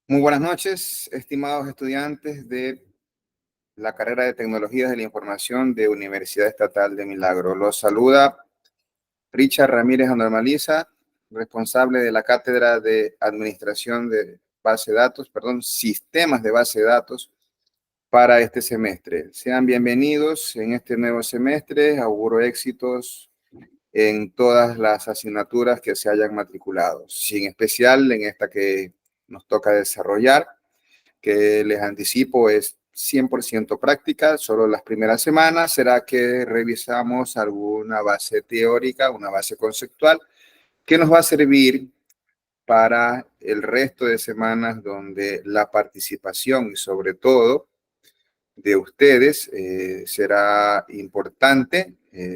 Muy buenas noches, estimados estudiantes de la carrera de Tecnologías de la Información de Universidad Estatal de Milagro. Los saluda Richard Ramírez Anormaliza, responsable de la Cátedra de Administración de Base de Datos, Sistemas de Base de Datos para este semestre. Sean bienvenidos en este nuevo semestre. Auguro éxitos en todas las asignaturas que se hayan matriculado, sin especial en esta que nos toca desarrollar, que les anticipo es 100% práctica. Solo las primeras semanas será que revisamos alguna base teórica, una base conceptual, que nos va a servir para el resto de semanas donde la participación y sobre todo de ustedes será importante,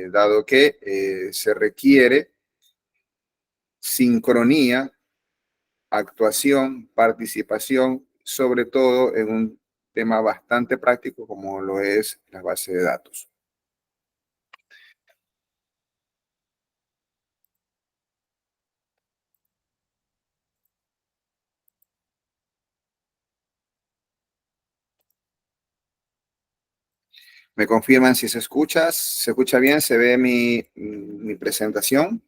dado que se requiere sincronía, actuación, participación, sobre todo en un tema bastante práctico como lo es la base de datos. ¿Me confirman si se escucha? ¿Se escucha bien? ¿Se ve mi presentación?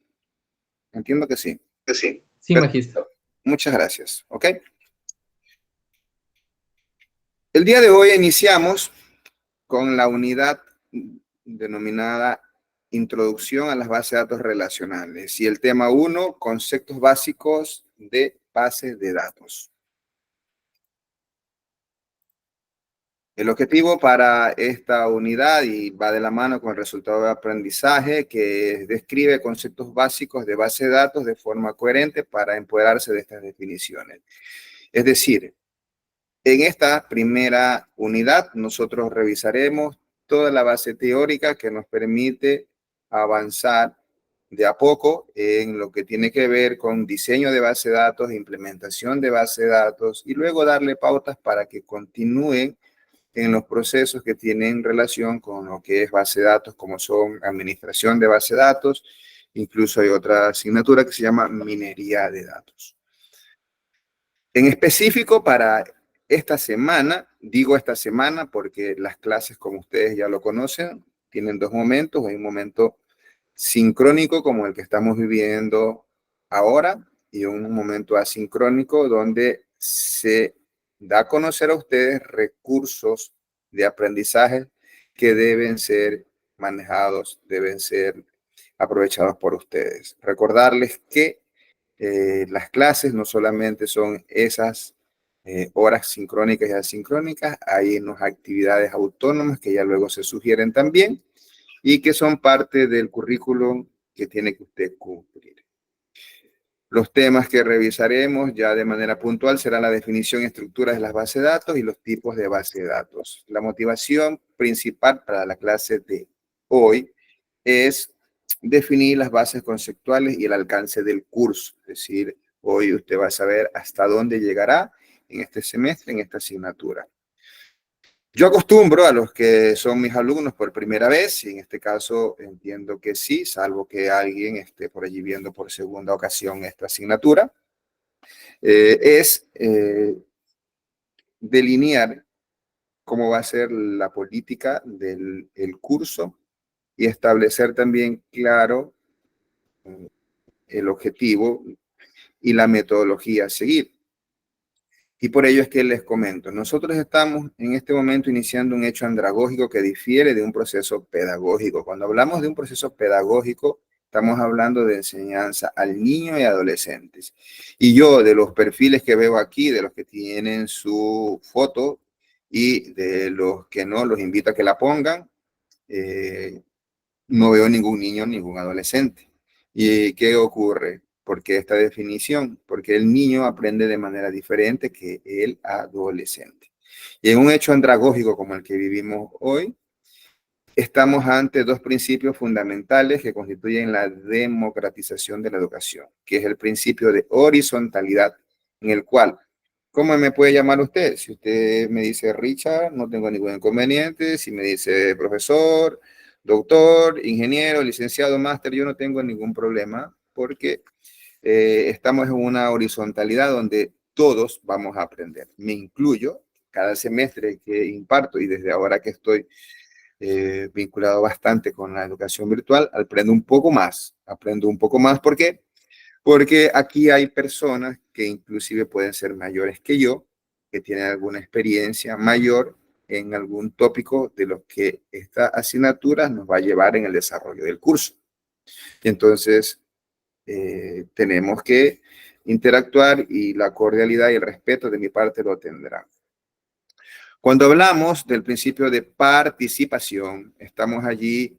Entiendo que sí. Sí, sí, magistro. Muchas gracias. ¿Ok? El día de hoy iniciamos con la unidad denominada Introducción a las bases de datos relacionales y el tema 1, conceptos básicos de bases de datos. El objetivo para esta unidad, y va de la mano con el resultado de aprendizaje, que describe conceptos básicos de base de datos de forma coherente para empoderarse de estas definiciones. Es decir, en esta primera unidad nosotros revisaremos toda la base teórica que nos permite avanzar de a poco en lo que tiene que ver con diseño de base de datos, implementación de base de datos y luego darle pautas para que continúen en los procesos que tienen relación con lo que es base de datos, como son administración de base de datos, incluso hay otra asignatura que se llama minería de datos. En específico para esta semana, digo esta semana porque las clases, como ustedes ya lo conocen, tienen dos momentos. Hay un momento sincrónico como el que estamos viviendo ahora y un momento asincrónico donde se da a conocer a ustedes recursos de aprendizaje que deben ser manejados, deben ser aprovechados por ustedes. Recordarles que las clases no solamente son esas horas sincrónicas y asincrónicas, hay unas actividades autónomas que ya luego se sugieren también y que son parte del currículum que tiene que usted cumplir. Los temas que revisaremos ya de manera puntual será la definición y estructura de las bases de datos y los tipos de base de datos. La motivación principal para la clase de hoy es definir las bases conceptuales y el alcance del curso. Es decir, hoy usted va a saber hasta dónde llegará en este semestre, en esta asignatura. Yo acostumbro a los que son mis alumnos por primera vez, y en este caso entiendo que sí, salvo que alguien esté por allí viendo por segunda ocasión esta asignatura, es delinear cómo va a ser la política del curso y establecer también claro el objetivo y la metodología a seguir. Y por ello es que les comento, nosotros estamos en este momento iniciando un hecho andragógico que difiere de un proceso pedagógico. Cuando hablamos de un proceso pedagógico, estamos hablando de enseñanza al niño y adolescentes. Y yo, de los perfiles que veo aquí, de los que tienen su foto y de los que no, los invito a que la pongan, no veo ningún niño, ningún adolescente. ¿Y qué ocurre? ¿Por qué esta definición? Porque el niño aprende de manera diferente que el adolescente. Y en un hecho andragógico como el que vivimos hoy, estamos ante dos principios fundamentales que constituyen la democratización de la educación, que es el principio de horizontalidad, en el cual, ¿cómo me puede llamar usted? Si usted me dice Richard, no tengo ningún inconveniente. Si me dice profesor, doctor, ingeniero, licenciado, máster, yo no tengo ningún problema porque estamos en una horizontalidad donde todos vamos a aprender. Me incluyo, cada semestre que imparto y desde ahora que estoy vinculado bastante con la educación virtual, aprendo un poco más. Aprendo un poco más, ¿por qué? Porque aquí hay personas que inclusive pueden ser mayores que yo, que tienen alguna experiencia mayor en algún tópico de los que esta asignatura nos va a llevar en el desarrollo del curso. Entonces, tenemos que interactuar y la cordialidad y el respeto de mi parte lo tendrán. Cuando hablamos del principio de participación, estamos allí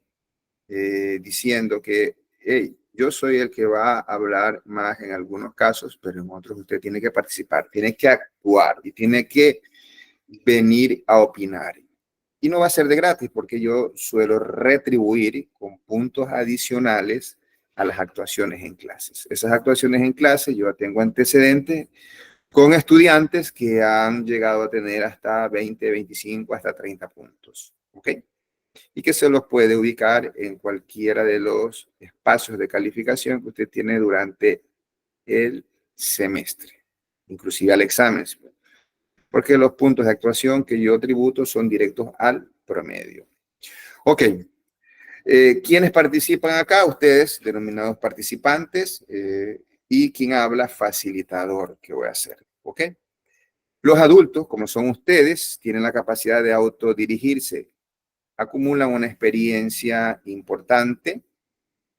diciendo que hey, yo soy el que va a hablar más en algunos casos, pero en otros usted tiene que participar, tiene que actuar y tiene que venir a opinar. Y no va a ser de gratis porque yo suelo retribuir con puntos adicionales a las actuaciones en clases. Esas actuaciones en clases yo tengo antecedentes con estudiantes que han llegado a tener hasta 20, 25, hasta 30 puntos. ¿Ok? Y que se los puede ubicar en cualquiera de los espacios de calificación que usted tiene durante el semestre, inclusive al examen, porque los puntos de actuación que yo tributo son directos al promedio. Ok, ¿quiénes participan acá? Ustedes, denominados participantes, y quien habla, facilitador, que voy a hacer. Ok. Los adultos, como son ustedes, tienen la capacidad de autodirigirse, acumulan una experiencia importante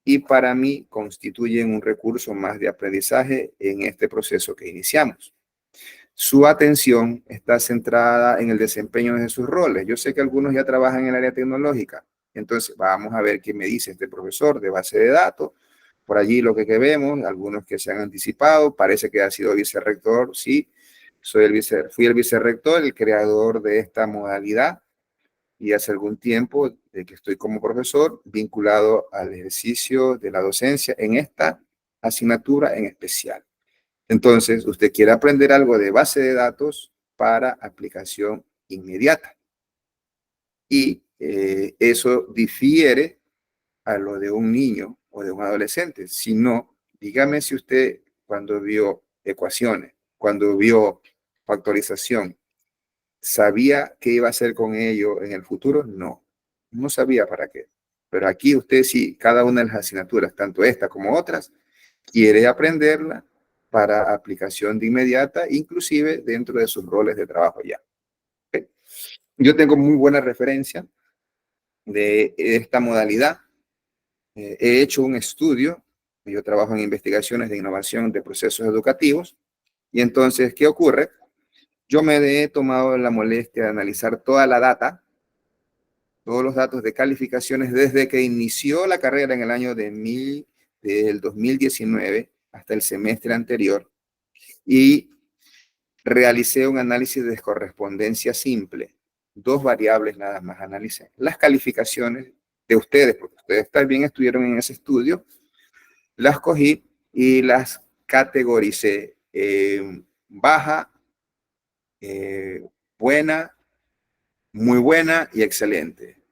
y para mí constituyen un recurso más de aprendizaje en este proceso que iniciamos. Su atención está centrada en el desempeño de sus roles. Yo sé que algunos ya trabajan en el área tecnológica, entonces vamos a ver qué me dice este profesor de base de datos. Por allí lo que vemos, algunos que se han anticipado, parece que ha sido vicerrector, sí, fui el vicerrector, el creador de esta modalidad, y hace algún tiempo de que estoy como profesor vinculado al ejercicio de la docencia en esta asignatura en especial. Entonces, usted quiere aprender algo de base de datos para aplicación inmediata. Y eso difiere a lo de un niño o de un adolescente. Si no, dígame si usted cuando vio ecuaciones, cuando vio factorización, ¿sabía qué iba a hacer con ello en el futuro? No, no sabía para qué. Pero aquí usted sí, cada una de las asignaturas, tanto esta como otras, quiere aprenderla para aplicación de inmediata, inclusive dentro de sus roles de trabajo ya. ¿Okay? Yo tengo muy buena referencia de esta modalidad. He hecho un estudio, yo trabajo en investigaciones de innovación de procesos educativos, y entonces, ¿qué ocurre? Yo me he tomado la molestia de analizar toda la data, todos los datos de calificaciones desde que inició la carrera en el año del 2019 hasta el semestre anterior, y realicé un análisis de correspondencia simple. Dos variables nada más analicé. Las calificaciones de ustedes, porque ustedes también estuvieron en ese estudio, las cogí y las categoricé. Baja, buena, muy buena y excelente.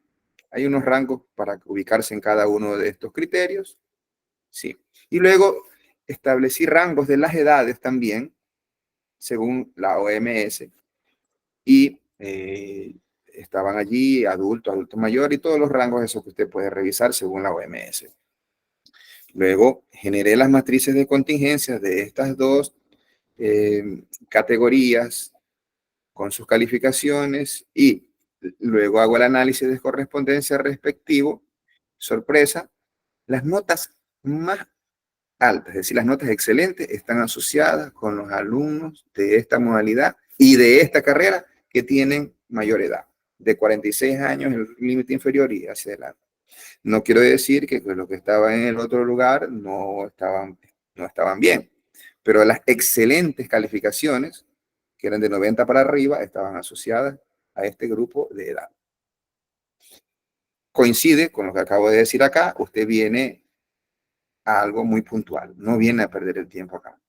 Hay unos rangos para ubicarse en cada uno de estos criterios. Sí. Y luego establecí rangos de las edades también, según la OMS, y estaban allí adulto, adulto mayor y todos los rangos esos que usted puede revisar según la OMS. Luego generé las matrices de contingencia de estas dos categorías con sus calificaciones y luego hago el análisis de correspondencia respectivo. Sorpresa, las notas más altas, es decir, las notas excelentes están asociadas con los alumnos de esta modalidad y de esta carrera que tienen mayor edad, de 46 años el límite inferior y hacia adelante. No quiero decir que los que estaban en el otro lugar no estaban bien, pero las excelentes calificaciones, que eran de 90 para arriba, estaban asociadas a este grupo de edad. Coincide con lo que acabo de decir acá, usted viene a algo muy puntual, no viene a perder el tiempo acá.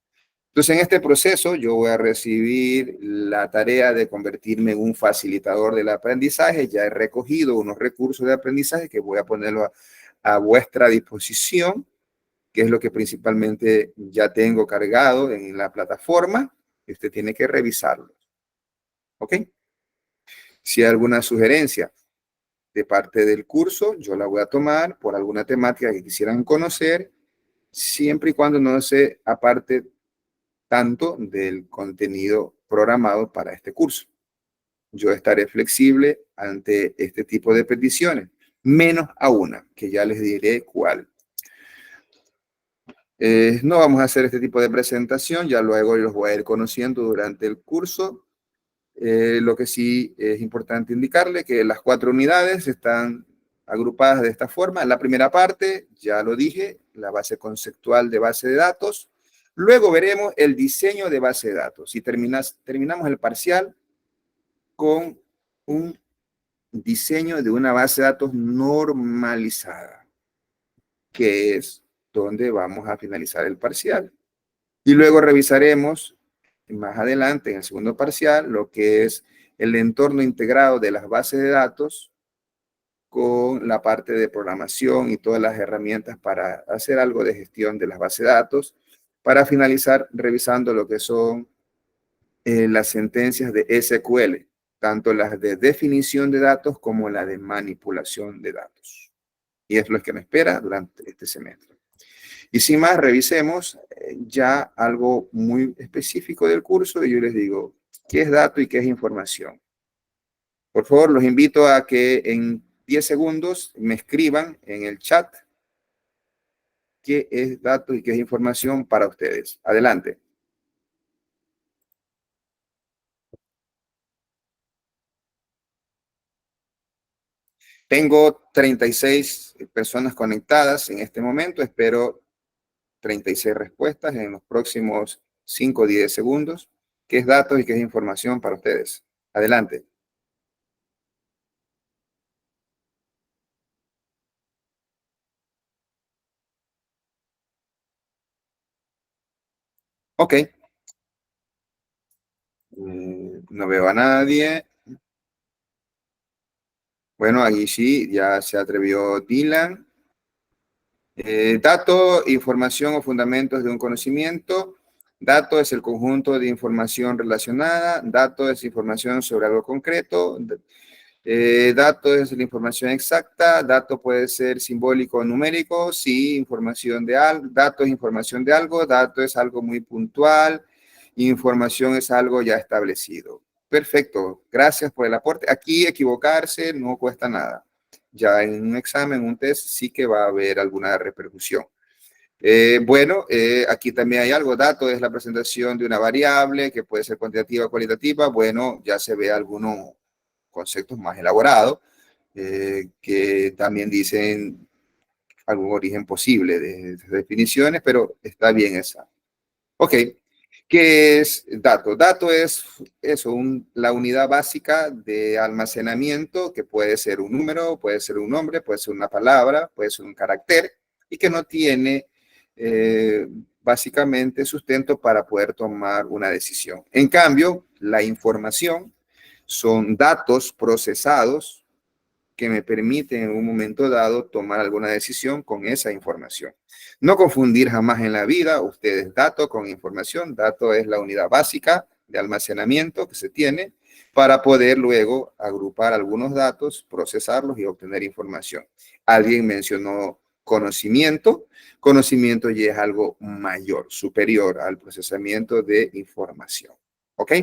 Entonces, en este proceso, yo voy a recibir la tarea de convertirme en un facilitador del aprendizaje. Ya he recogido unos recursos de aprendizaje que voy a ponerlo a vuestra disposición, que es lo que principalmente ya tengo cargado en la plataforma. y usted tiene que revisarlos. ¿Ok? Si hay alguna sugerencia de parte del curso, yo la voy a tomar por alguna temática que quisieran conocer, siempre y cuando no se aparte tanto del contenido programado para este curso. Yo estaré flexible ante este tipo de peticiones, menos a una, que ya les diré cuál. No vamos a hacer este tipo de presentación, ya luego los voy a ir conociendo durante el curso. Lo que sí es importante indicarle que las 4 unidades están agrupadas de esta forma. La primera parte, ya lo dije, la base conceptual de base de datos. Luego veremos el diseño de base de datos y terminamos el parcial con un diseño de una base de datos normalizada, que es donde vamos a finalizar el parcial. Y luego revisaremos más adelante en el segundo parcial lo que es el entorno integrado de las bases de datos con la parte de programación y todas las herramientas para hacer algo de gestión de las bases de datos, para finalizar revisando lo que son las sentencias de SQL, tanto las de definición de datos como la de manipulación de datos. Y es lo que me espera durante este semestre. Y sin más, revisemos ya algo muy específico del curso y yo les digo, ¿qué es dato y qué es información? Por favor, los invito a que en 10 segundos me escriban en el chat qué es dato y qué es información para ustedes. Adelante. Tengo 36 personas conectadas en este momento. Espero 36 respuestas en los próximos 5 o 10 segundos. ¿Qué es datos y qué es información para ustedes? Adelante. Ok. No veo a nadie. Bueno, aquí sí, ya se atrevió Dylan. Dato, información o fundamentos de un conocimiento. Dato es el conjunto de información relacionada. Dato es información sobre algo concreto. Dato es la información exacta. Dato puede ser simbólico o numérico. Sí, información de algo. Dato es información de algo. Dato es algo muy puntual. Información es algo ya establecido. Perfecto. Gracias por el aporte. Aquí equivocarse no cuesta nada. Ya en un examen, un test, sí que va a haber alguna repercusión. Bueno, aquí también hay algo. Dato es la presentación de una variable que puede ser cuantitativa o cualitativa. Bueno, ya se ve algunos conceptos más elaborados que también dicen algún origen posible de definiciones, pero está bien esa. Ok, ¿qué es dato? Dato es eso, la unidad básica de almacenamiento que puede ser un número, puede ser un nombre, puede ser una palabra, puede ser un carácter y que no tiene básicamente sustento para poder tomar una decisión. En cambio, la información son datos procesados que me permiten en un momento dado tomar alguna decisión con esa información. No confundir jamás en la vida ustedes dato con información. Dato es la unidad básica de almacenamiento que se tiene para poder luego agrupar algunos datos, procesarlos y obtener información. Alguien mencionó conocimiento. Conocimiento ya es algo mayor, superior al procesamiento de información. ¿Ok?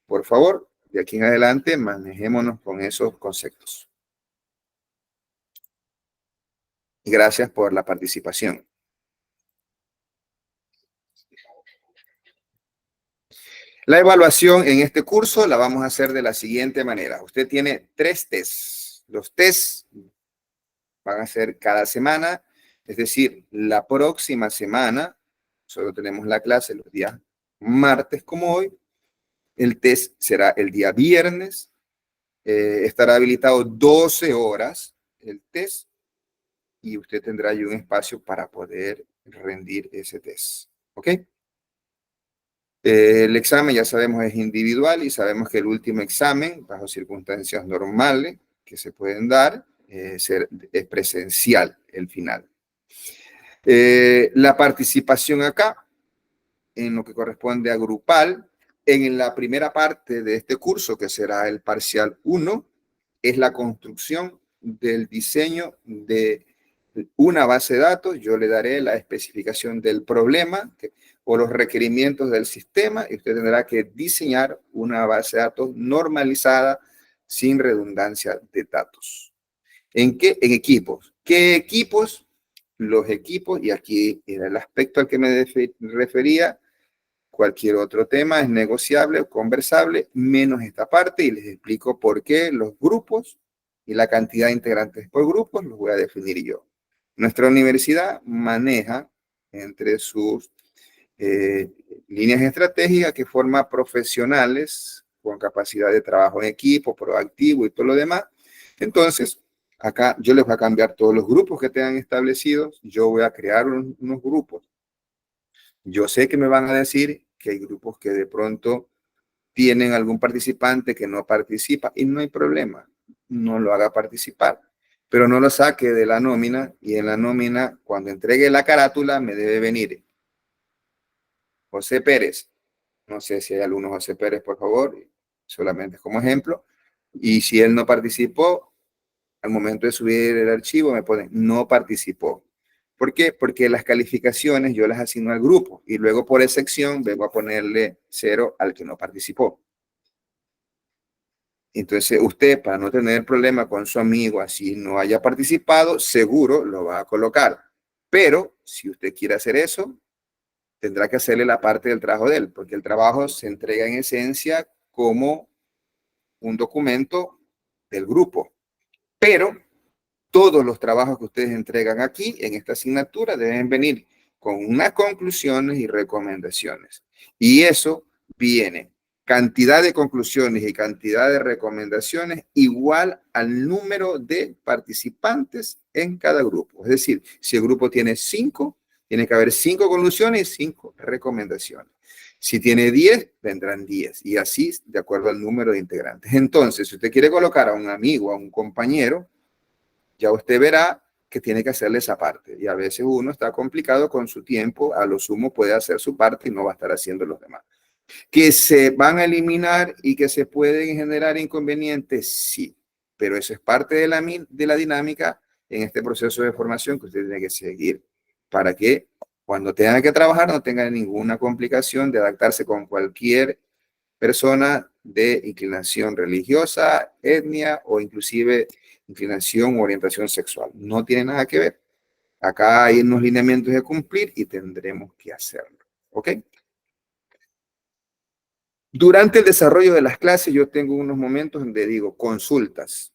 Por favor, de aquí en adelante manejémonos con esos conceptos. Gracias por la participación. La evaluación en este curso la vamos a hacer de la siguiente manera. Usted tiene 3 tests. Los tests van a ser cada semana, es decir, la próxima semana, solo tenemos la clase los días martes como hoy, el test será el día viernes, estará habilitado 12 horas el test y usted tendrá ahí un espacio para poder rendir ese test. ¿Ok? El examen, ya sabemos, es individual y sabemos que el último examen, bajo circunstancias normales que se pueden dar, es presencial el final. La participación acá, en lo que corresponde a grupal, En la primera parte de este curso, que será el parcial 1, es la construcción del diseño de una base de datos. Yo le daré la especificación del problema o los requerimientos del sistema y usted tendrá que diseñar una base de datos normalizada sin redundancia de datos. ¿En qué? En equipos. ¿Qué equipos? Los equipos, y aquí era el aspecto al que me refería. Cualquier otro tema es negociable o conversable, menos esta parte, y les explico por qué los grupos y la cantidad de integrantes por grupos los voy a definir yo. Nuestra universidad maneja entre sus eh, líneas estratégicas que forma profesionales con capacidad de trabajo en equipo, proactivo y todo lo demás. Entonces, acá yo les voy a cambiar todos los grupos que tengan establecidos, yo voy a crear unos grupos. Yo sé que me van a decir que hay grupos que de pronto tienen algún participante que no participa y no hay problema, no lo haga participar, pero no lo saque de la nómina y en la nómina, cuando entregue la carátula, me debe venir José Pérez. No sé si hay alguno José Pérez, por favor, solamente como ejemplo. Y si él no participó, al momento de subir el archivo me pone no participó. ¿Por qué? Porque las calificaciones yo las asigno al grupo y luego por excepción vengo a ponerle 0 al que no participó. Entonces usted, para no tener problema con su amigo, así no haya participado, seguro lo va a colocar. Pero si usted quiere hacer eso, tendrá que hacerle la parte del trabajo de él, porque el trabajo se entrega en esencia como un documento del grupo. Pero todos los trabajos que ustedes entregan aquí en esta asignatura deben venir con unas conclusiones y recomendaciones. Y eso viene cantidad de conclusiones y cantidad de recomendaciones igual al número de participantes en cada grupo. Es decir, si el grupo tiene 5, tiene que haber 5 conclusiones y 5 recomendaciones. Si tiene 10, vendrán 10 y así de acuerdo al número de integrantes. Entonces, si usted quiere colocar a un amigo, a un compañero, ya usted verá que tiene que hacerle esa parte. Y a veces uno está complicado con su tiempo, a lo sumo puede hacer su parte y no va a estar haciendo los demás. ¿Que se van a eliminar y que se pueden generar inconvenientes? Sí, pero eso es parte de la dinámica en este proceso de formación que usted tiene que seguir para que cuando tenga que trabajar no tenga ninguna complicación de adaptarse con cualquier persona de inclinación religiosa, etnia o inclusive inclinación o orientación sexual. No tiene nada que ver. Acá hay unos lineamientos de cumplir y tendremos que hacerlo. ¿Ok? Durante el desarrollo de las clases yo tengo unos momentos donde digo consultas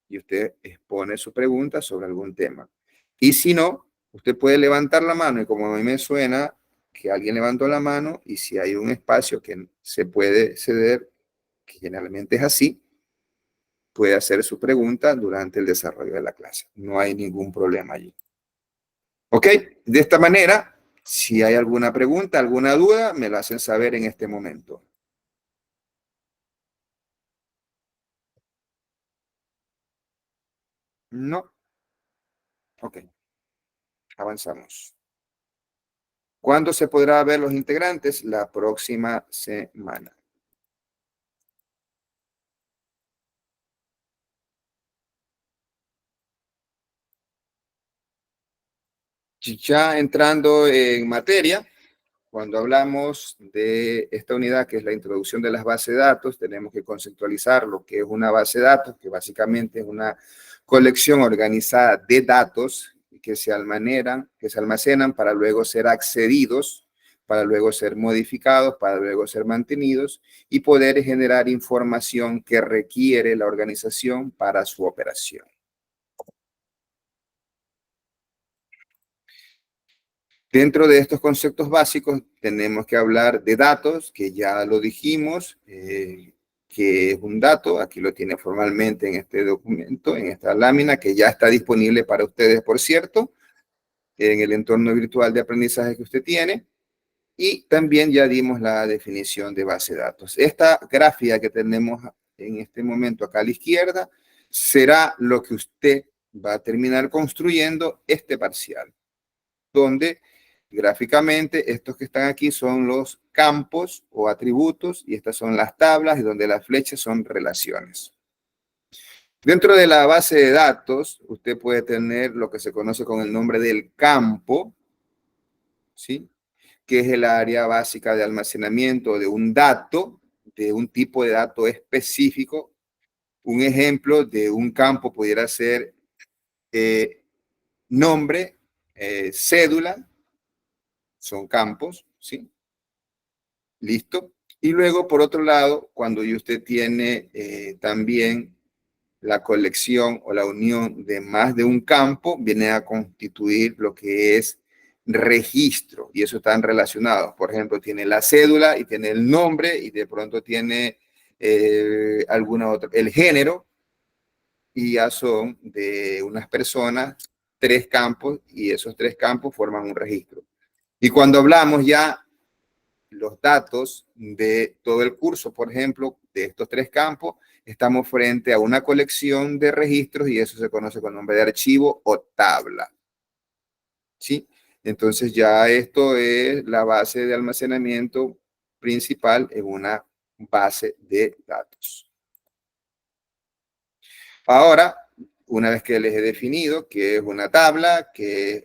y usted expone su pregunta sobre algún tema. Y si no, usted puede levantar la mano y como a mí me suena que alguien levantó la mano y si hay un espacio que se puede ceder, que generalmente es así, puede hacer su pregunta durante el desarrollo de la clase. No hay ningún problema allí. ¿Ok? De esta manera, si hay alguna pregunta, alguna duda, me la hacen saber en este momento. No. Ok. Avanzamos. ¿Cuándo se podrá ver los integrantes? La próxima semana. Ya entrando en materia, cuando hablamos de esta unidad que es la introducción de las bases de datos, tenemos que conceptualizar lo que es una base de datos, que básicamente es una colección organizada de datos que se almacenan para luego ser accedidos, para luego ser modificados, para luego ser mantenidos y poder generar información que requiere la organización para su operación. Dentro de estos conceptos básicos tenemos que hablar de datos, que ya lo dijimos, que es un dato, aquí lo tiene formalmente en este documento, en esta lámina, que ya está disponible para ustedes, por cierto, en el entorno virtual de aprendizaje que usted tiene, y también ya dimos la definición de base de datos. Esta gráfica que tenemos en este momento acá a la izquierda será lo que usted va a terminar construyendo este parcial, donde Gráficamente, estos que están aquí son los campos o atributos y estas son las tablas y donde las flechas son relaciones. Dentro de la base de datos, usted puede tener lo que se conoce con el nombre del campo, ¿sí? Que es el área básica de almacenamiento de un dato, de un tipo de dato específico. Un ejemplo de un campo pudiera ser nombre, cédula, son campos, ¿sí? Listo. Y luego, por otro lado, cuando usted tiene también la colección o la unión de más de un campo, viene a constituir lo que es registro, y eso están relacionados. Por ejemplo, tiene la cédula y tiene el nombre y de pronto tiene alguna otra, el género, y ya son de unas personas, tres campos, y esos tres campos forman un registro. Y cuando hablamos ya los datos de todo el curso, por ejemplo, de estos tres campos, estamos frente a una colección de registros y eso se conoce con nombre de archivo o tabla. ¿Sí? Entonces ya esto es la base de almacenamiento principal en una base de datos. Ahora, una vez que les he definido qué es una tabla,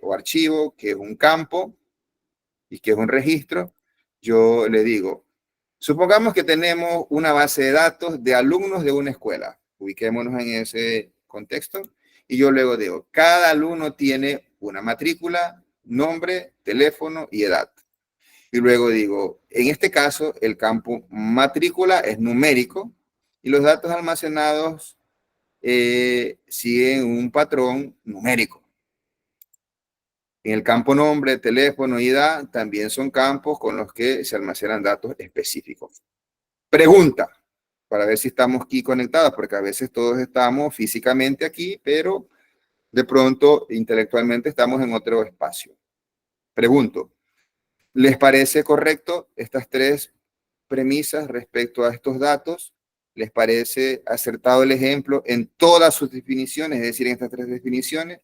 o archivo, qué es un campo y qué es un registro, yo le digo, supongamos que tenemos una base de datos de alumnos de una escuela. Ubiquémonos en ese contexto. Y yo luego digo, cada alumno tiene una matrícula, nombre, teléfono y edad. Y luego digo, en este caso, el campo matrícula es numérico y los datos almacenados siguen un patrón numérico. En el campo nombre, teléfono y edad también son campos con los que se almacenan datos específicos. Pregunta, para ver si estamos aquí conectados, porque a veces todos estamos físicamente aquí, pero de pronto intelectualmente estamos en otro espacio. Pregunto, ¿les parece correcto estas tres premisas respecto a estos datos? ¿Les parece acertado el ejemplo en todas sus definiciones, es decir, en estas tres definiciones?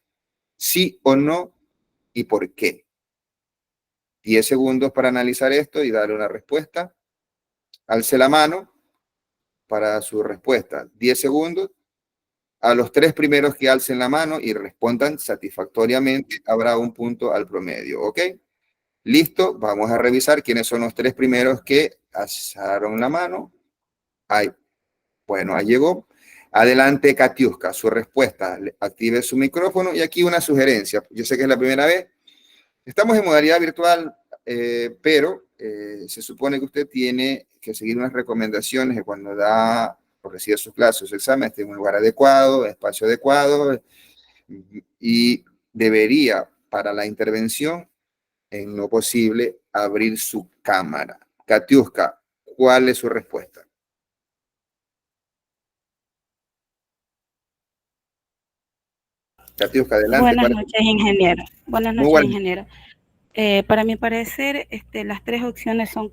¿Sí o no? ¿Y por qué? 10 segundos para analizar esto y darle una respuesta. Alce la mano para su respuesta. 10 segundos. A los tres primeros que alcen la mano y respondan satisfactoriamente, habrá un punto al promedio, ¿ok? Listo, vamos a revisar quiénes son los tres primeros que alzaron la mano. Ahí, bueno, ahí llegó. Adelante, Katiuska, su respuesta. Active su micrófono y aquí una sugerencia. Yo sé que es la primera vez. Estamos en modalidad virtual, pero se supone que usted tiene que seguir unas recomendaciones de cuando da o recibe sus clases, su examen, esté en un lugar adecuado, espacio adecuado, y debería, para la intervención, en lo posible, abrir su cámara. Katiuska, ¿cuál es su respuesta? Katiuska, adelante. Buenas noches, ingeniero. Buenas Muy noches, buenas. ingeniero. Para mi parecer, las tres opciones son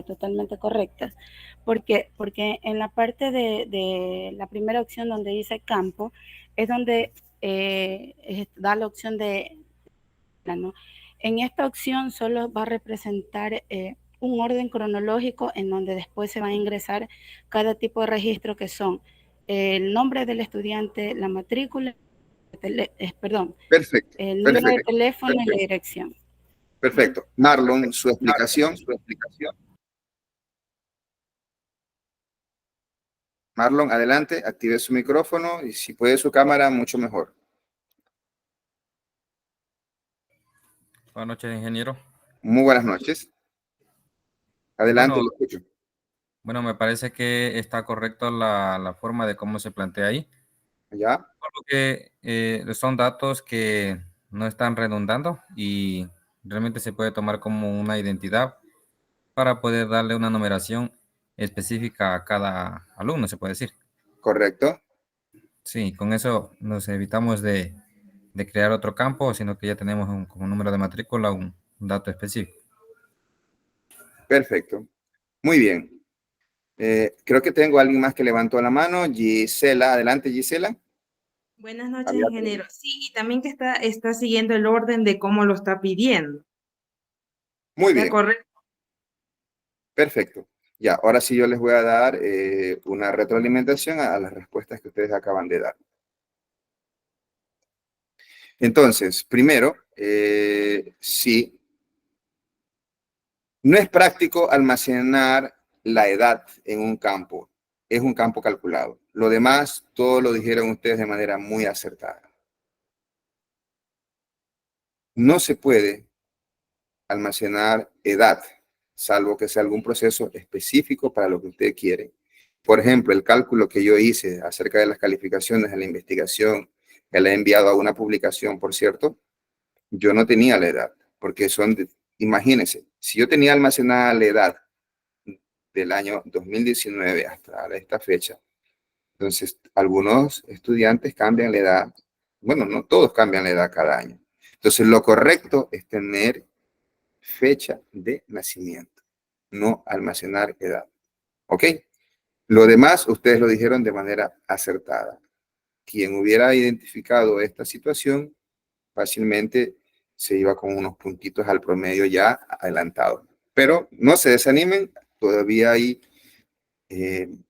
totalmente correctas, porque en la parte de la primera opción donde dice campo, es donde da la opción de, ¿no? En esta opción solo va a representar un orden cronológico en donde después se va a ingresar cada tipo de registro que son el nombre del estudiante, la matrícula, perdón, Perfecto, el número de perfecto, teléfono y la dirección. perfecto. Marlon, su explicación. Marlon, adelante, active su micrófono y si puede su cámara, mucho mejor. Buenas noches, ingeniero. Muy buenas noches. Adelante, Bueno, lo escucho. bueno, me parece que está correcto la forma de cómo se plantea ahí, ¿Ya? porque son datos que no están redundando y realmente se puede tomar como una identidad para poder darle una numeración específica a cada alumno, se puede decir. Correcto. Sí, con eso nos evitamos de crear otro campo, sino que ya tenemos como número de matrícula un dato específico. Perfecto. Muy bien. Creo que tengo a alguien más que levantó la mano. Gisela, adelante, Gisela. Buenas noches, Había- ingeniero. Sí, y también que está siguiendo el orden de cómo lo está pidiendo. Muy Está bien, correcto. perfecto. Ya, ahora sí yo les voy a dar una retroalimentación a las respuestas que ustedes acaban de dar. Entonces, primero, sí, no es práctico almacenar la edad en un campo. Es un campo calculado. Lo demás, todo lo dijeron ustedes de manera muy acertada. No se puede almacenar edad, salvo que sea algún proceso específico para lo que usted quiere. Por ejemplo, el cálculo que yo hice acerca de las calificaciones de la investigación, que la he enviado a una publicación, por cierto, yo no tenía la edad, porque imagínense, si yo tenía almacenada la edad del año 2019 hasta esta fecha, entonces algunos estudiantes cambian la edad, bueno, no todos cambian la edad cada año. Entonces lo correcto es tener fecha de nacimiento, no almacenar edad. ¿Ok? Lo demás, ustedes lo dijeron de manera acertada. Quien hubiera identificado esta situación fácilmente se iba con unos puntitos al promedio ya adelantado. Pero no se desanimen, todavía hay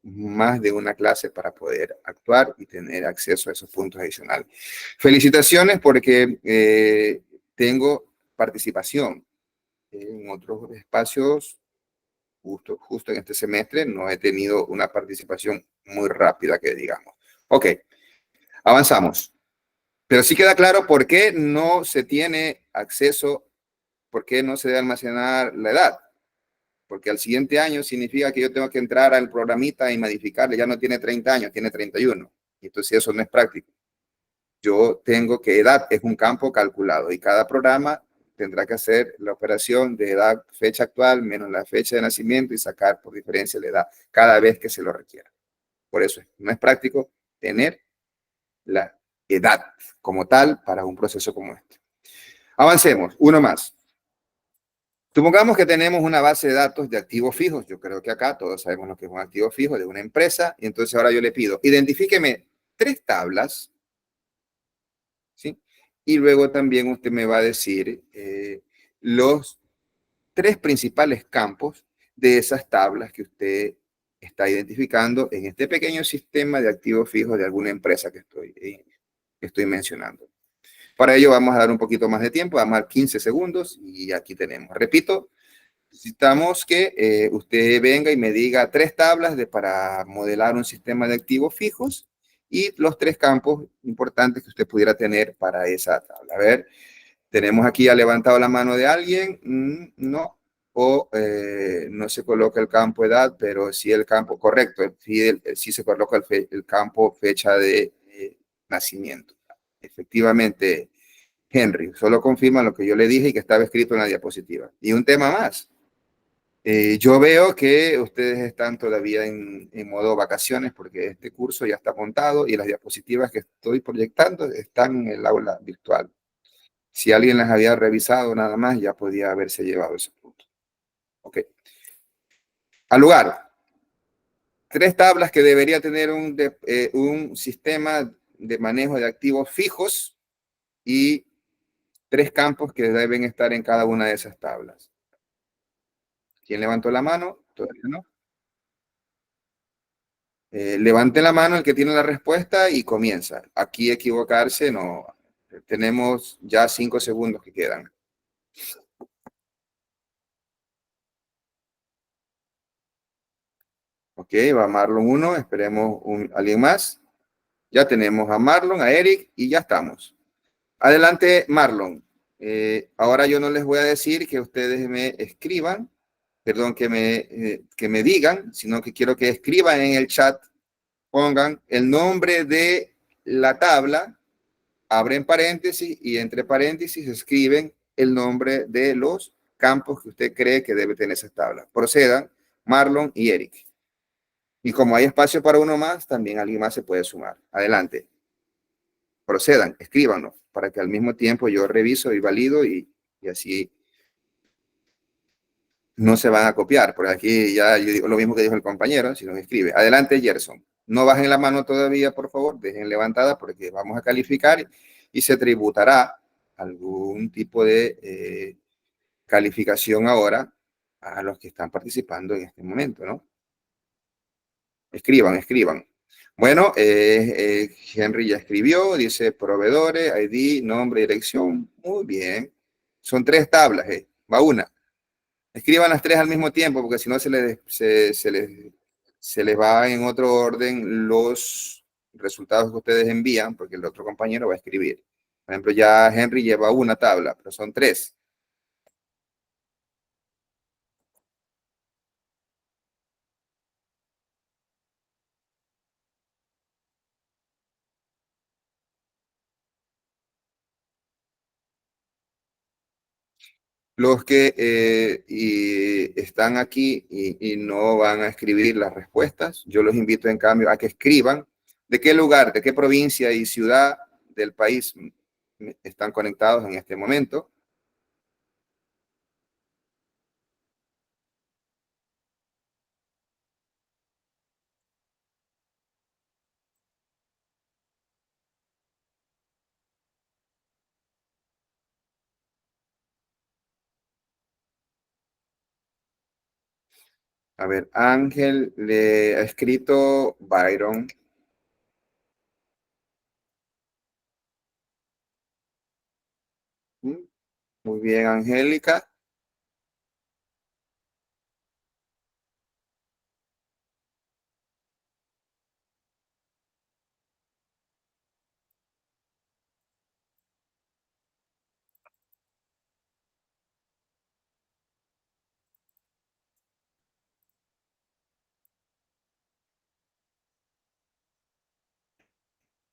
más de una clase para poder actuar y tener acceso a esos puntos adicionales. Felicitaciones porque tengo participación en otros espacios. Justo en este semestre no he tenido una participación muy rápida que digamos. Ok, avanzamos. Pero sí queda claro por qué no se tiene acceso, por qué no se debe almacenar la edad. Porque al siguiente año significa que yo tengo que entrar al programita y modificarle. Ya no tiene 30 años, tiene 31. Y entonces eso no es práctico. Yo tengo que edad es un campo calculado y cada programa tendrá que hacer la operación de edad, fecha actual, menos la fecha de nacimiento y sacar por diferencia la edad cada vez que se lo requiera. Por eso no es práctico tener la edad como tal para un proceso como este. Avancemos, uno más. Supongamos que tenemos una base de datos de activos fijos. Yo creo que acá todos sabemos lo que es un activo fijo de una empresa. Y entonces ahora yo le pido, identifíqueme 3 tablas, ¿sí? Y luego también usted me va a decir los 3 principales campos de esas tablas que usted está identificando en este pequeño sistema de activos fijos de alguna empresa que estoy mencionando. Para ello vamos a dar un poquito más de tiempo, vamos a dar 15 segundos y aquí tenemos. Repito, necesitamos que usted venga y me diga 3 tablas para modelar un sistema de activos fijos y los 3 campos importantes que usted pudiera tener para esa tabla. A ver, tenemos aquí ya levantado la mano de alguien, no, o no se coloca el campo edad, pero sí el campo correcto, sí se coloca el campo fecha de nacimiento. Efectivamente, Henry, solo confirma lo que yo le dije y que estaba escrito en la diapositiva. Y un tema más. Yo veo que ustedes están todavía en modo vacaciones porque este curso ya está montado y las diapositivas que estoy proyectando están en el aula virtual. Si alguien las había revisado nada más, ya podía haberse llevado ese punto. Ok. Al lugar. 3 tablas que debería tener un sistema de manejo de activos fijos y 3 campos que deben estar en cada una de esas tablas. ¿Quién levantó la mano? Todavía no. Levante la mano el que tiene la respuesta y comienza. Aquí equivocarse no. Tenemos ya 5 segundos que quedan. Ok, va Marlon 1, esperemos alguien más. Ya tenemos a Marlon, a Eric y ya estamos. Adelante, Marlon. Ahora yo no les voy a decir que ustedes me escriban, perdón, que me digan, sino que quiero que escriban en el chat, pongan el nombre de la tabla, abren paréntesis y entre paréntesis escriben el nombre de los campos que usted cree que debe tener esa tabla. Procedan, Marlon y Eric. Y como hay espacio para uno más, también alguien más se puede sumar. Adelante. Procedan, escríbanos, para que al mismo tiempo yo reviso y valido y así no se van a copiar. Por aquí ya yo digo lo mismo que dijo el compañero, si nos escribe. Adelante, Gerson. No bajen la mano todavía, por favor, dejen levantada porque vamos a calificar y se tributará algún tipo de calificación ahora a los que están participando en este momento, ¿no? Escriban, escriban. Bueno, Henry ya escribió, dice proveedores, ID, nombre, dirección. Muy bien. Son 3 tablas, va una. Escriban las 3 al mismo tiempo, porque si no se les va en otro orden los resultados que ustedes envían, porque el otro compañero va a escribir. Por ejemplo, ya Henry lleva una tabla, pero son 3. Los que están aquí y no van a escribir las respuestas, yo los invito en cambio a que escriban de qué lugar, de qué provincia y ciudad del país están conectados en este momento. A ver, Ángel le ha escrito Byron. Muy bien, Angélica.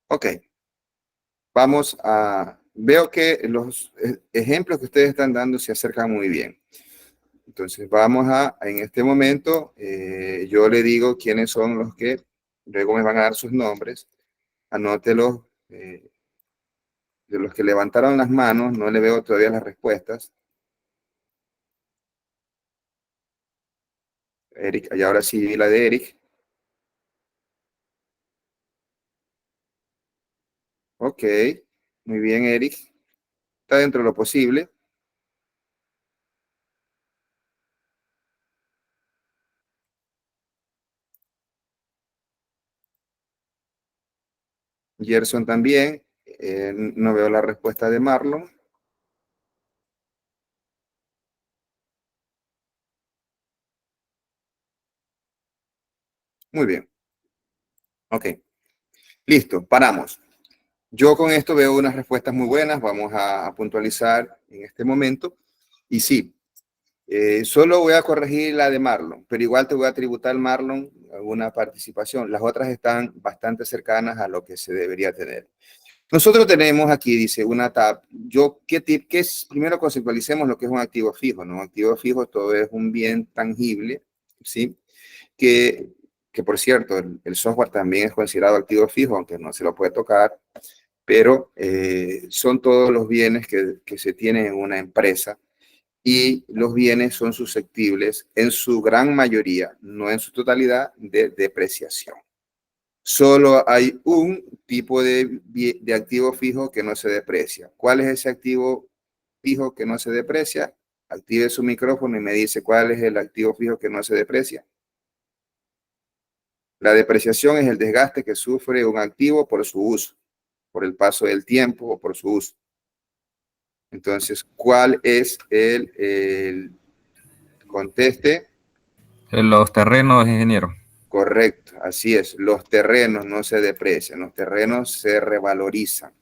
Ok, vamos a... Veo que los ejemplos que ustedes están dando se acercan muy bien. Entonces vamos en este momento, yo le digo quiénes son los que, luego me van a dar sus nombres, anótelos, de los que levantaron las manos, no le veo todavía las respuestas. Eric, y ahora sí vi la de Eric. Ok, muy bien, Eric. Está dentro de lo posible. Gerson también. No veo la respuesta de Marlon. Muy bien. Ok. Listo, paramos. Yo con esto veo unas respuestas muy buenas. Vamos a puntualizar en este momento. Y sí, solo voy a corregir la de Marlon, pero igual te voy a tributar, Marlon, alguna participación. Las otras están bastante cercanas a lo que se debería tener. Nosotros tenemos aquí, dice, una tab. ¿Qué es? Primero conceptualicemos lo que es un activo fijo, ¿no? Un activo fijo, todo es un bien tangible, ¿sí? Que por cierto, el software también es considerado activo fijo, aunque no se lo puede tocar, pero son todos los bienes que se tienen en una empresa, y los bienes son susceptibles en su gran mayoría, no en su totalidad, de depreciación. Solo hay un tipo de activo fijo que no se deprecia. ¿Cuál es ese activo fijo que no se deprecia? Active su micrófono y me dice cuál es el activo fijo que no se deprecia. La depreciación es el desgaste que sufre un activo por su uso, por el paso del tiempo o por su uso. Entonces, ¿cuál es el conteste? Los terrenos, ingeniero. Correcto, así es. Los terrenos no se deprecian, los terrenos se revalorizan.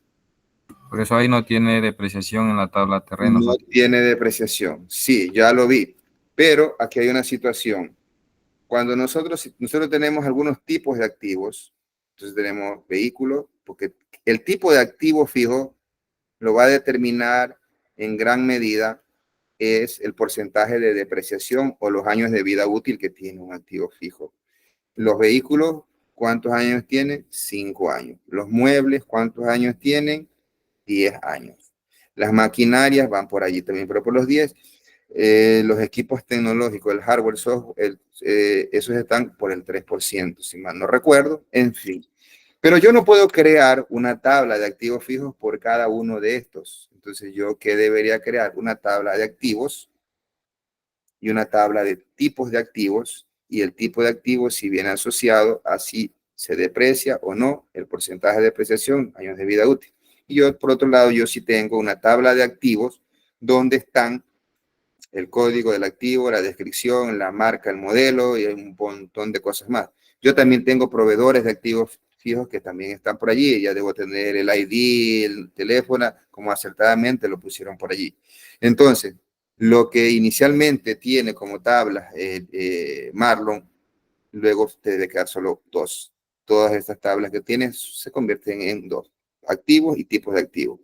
Por eso ahí no tiene depreciación en la tabla de terrenos, No ¿no? tiene depreciación. Sí, ya lo vi. Pero aquí hay una situación. Cuando nosotros tenemos algunos tipos de activos, entonces tenemos vehículos, porque el tipo de activo fijo lo va a determinar en gran medida es el porcentaje de depreciación o los años de vida útil que tiene un activo fijo. Los vehículos, ¿cuántos años tienen? 5 años. Los muebles, ¿cuántos años tienen? 10 años. Las maquinarias van por allí también, pero por los 10. Los equipos tecnológicos, el hardware, software, esos están por el 3%, si mal no recuerdo. En fin. Pero yo no puedo crear una tabla de activos fijos por cada uno de estos. Entonces, ¿yo qué debería crear? Una tabla de activos y una tabla de tipos de activos, y el tipo de activo, si viene asociado, así se deprecia o no, el porcentaje de depreciación, años de vida útil. Y yo, por otro lado, yo sí tengo una tabla de activos donde están el código del activo, la descripción, la marca, el modelo y un montón de cosas más. Yo también tengo proveedores de activos fijos que también están por allí. Ya debo tener el ID, el teléfono, como acertadamente lo pusieron por allí. Entonces, lo que inicialmente tiene como tabla Marlon, luego te debe quedar solo dos. Todas estas tablas que tienes se convierten en dos, activos y tipos de activos.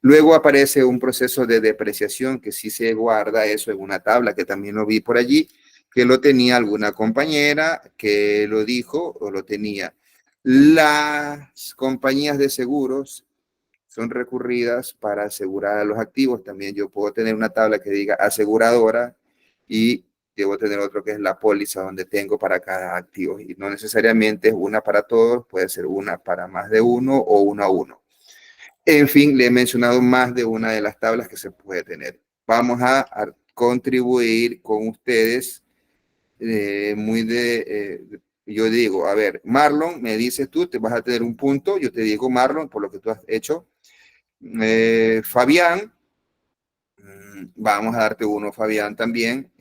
Luego aparece un proceso de depreciación que sí se guarda eso en una tabla, que también lo vi por allí, que lo tenía alguna compañera que lo dijo o lo tenía. Las compañías de seguros son recurridas para asegurar a los activos. También yo puedo tener una tabla que diga aseguradora y debo tener otro que es la póliza donde tengo para cada activo. Y no necesariamente es una para todos, puede ser una para más de uno o uno a uno. En fin, le he mencionado más de una de las tablas que se puede tener. Vamos a contribuir con ustedes yo digo, a ver, Marlon, me dices tú, te vas a tener un punto, yo te digo, Marlon, por lo que tú has hecho. Fabián, vamos a darte uno, Fabián, también.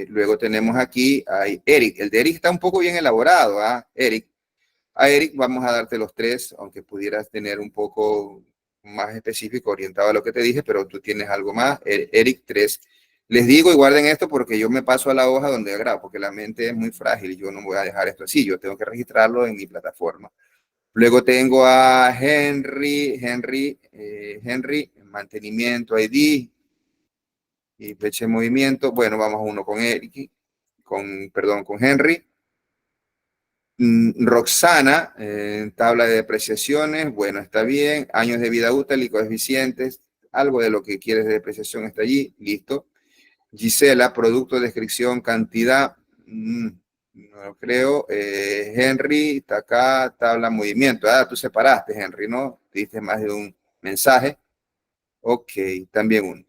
Luego tenemos aquí a Eric. El de Eric está un poco bien elaborado, ¿ah? Eric. A Eric vamos a darte los tres, aunque pudieras tener un poco más específico, orientado a lo que te dije, pero tú tienes algo más. Eric, tres. Les digo y guarden esto porque yo me paso a la hoja donde grabo, porque la mente es muy frágil y yo no voy a dejar esto así, yo tengo que registrarlo en mi plataforma. Luego tengo a Henry, mantenimiento ID y fecha de movimiento. Bueno, vamos a uno con Eric, con Henry. Roxana, tabla de depreciaciones, bueno, está bien. Años de vida útil y coeficientes, algo de lo que quieres de depreciación está allí, listo. Gisela, producto, descripción, cantidad, no lo creo. Henry, está acá, tabla, movimiento. Ah, tú separaste, Henry, ¿no? Te diste más de un mensaje. Ok, también uno.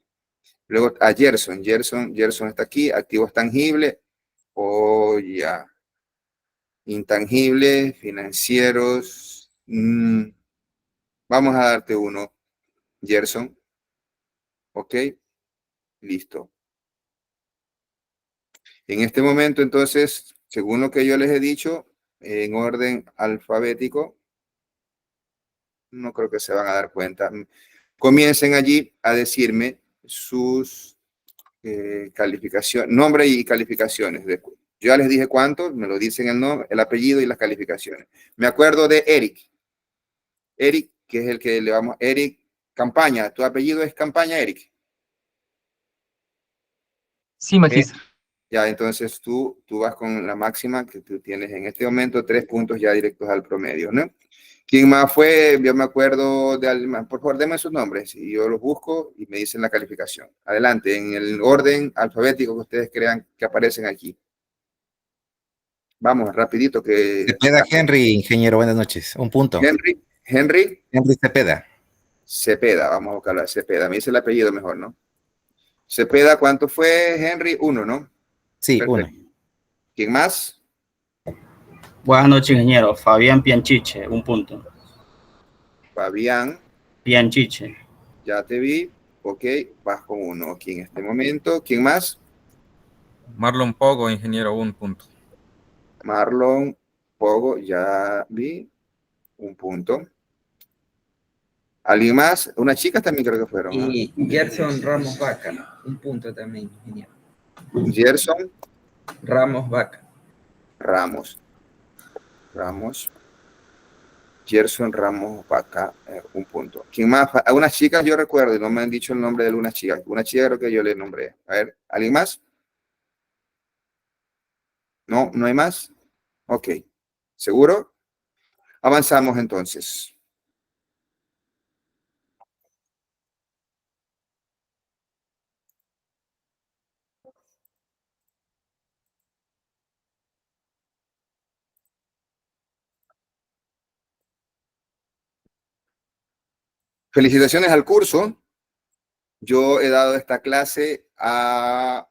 Luego a Gerson está aquí, activos tangibles. Oh, ya. Intangibles, financieros. Vamos a darte uno, Gerson. Ok, listo. En este momento, entonces, según lo que yo les he dicho, en orden alfabético, no creo que se van a dar cuenta. Comiencen allí a decirme sus calificaciones, nombre y calificaciones. Yo ya les dije cuántos, me lo dicen el nombre, el apellido y las calificaciones. Me acuerdo de Eric. Eric, que es el que le vamos, Eric Campaña. ¿Tu apellido es Campaña, Eric? Sí, magíster. Ya, entonces tú vas con la máxima que tú tienes en este momento, 3 puntos ya directos al promedio, ¿no? ¿Quién más fue? Yo me acuerdo de alguien. Por favor, denme sus nombres y yo los busco y me dicen la calificación. Adelante, en el orden alfabético que ustedes crean que aparecen aquí. Vamos, rapidito que... Cepeda Henry, ingeniero, buenas noches. Un punto. Henry Cepeda. Cepeda, vamos a buscarlo a Cepeda. Me dice el apellido mejor, ¿no? Cepeda, ¿cuánto fue, Henry? 1, ¿no? Sí, Perfecto. 1. ¿Quién más? Buenas noches, ingeniero. Fabián Pianchiche, un punto. Fabián. Pianchiche. Ya te vi. Ok, vas con 1 aquí en este momento. ¿Quién más? Marlon Pogo, ingeniero, 1 punto. Marlon Pogo, ya vi. 1 punto. ¿Alguien más? Unas chicas también creo que fueron. Y Gerson Ramos Vaca, 1 punto también, ingeniero. Gerson Ramos Vaca. Ramos. Gerson Ramos Vaca, 1 punto. ¿Quién más? A unas chicas yo recuerdo, y no me han dicho el nombre de unas chicas. Una chica creo que yo le nombré. A ver, ¿alguien más? No, ¿no hay más? Ok. ¿Seguro? Avanzamos entonces. Felicitaciones al curso. Yo he dado esta clase a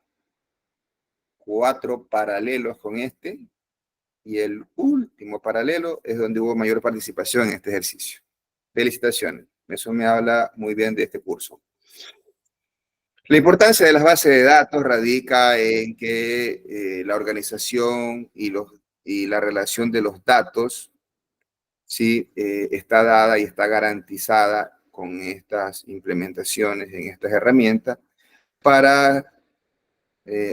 4 paralelos con este, y el último paralelo es donde hubo mayor participación en este ejercicio. Felicitaciones, eso me habla muy bien de este curso. La importancia de las bases de datos radica en que la organización y la relación de los datos, ¿sí? Está dada y está garantizada con estas implementaciones en estas herramientas para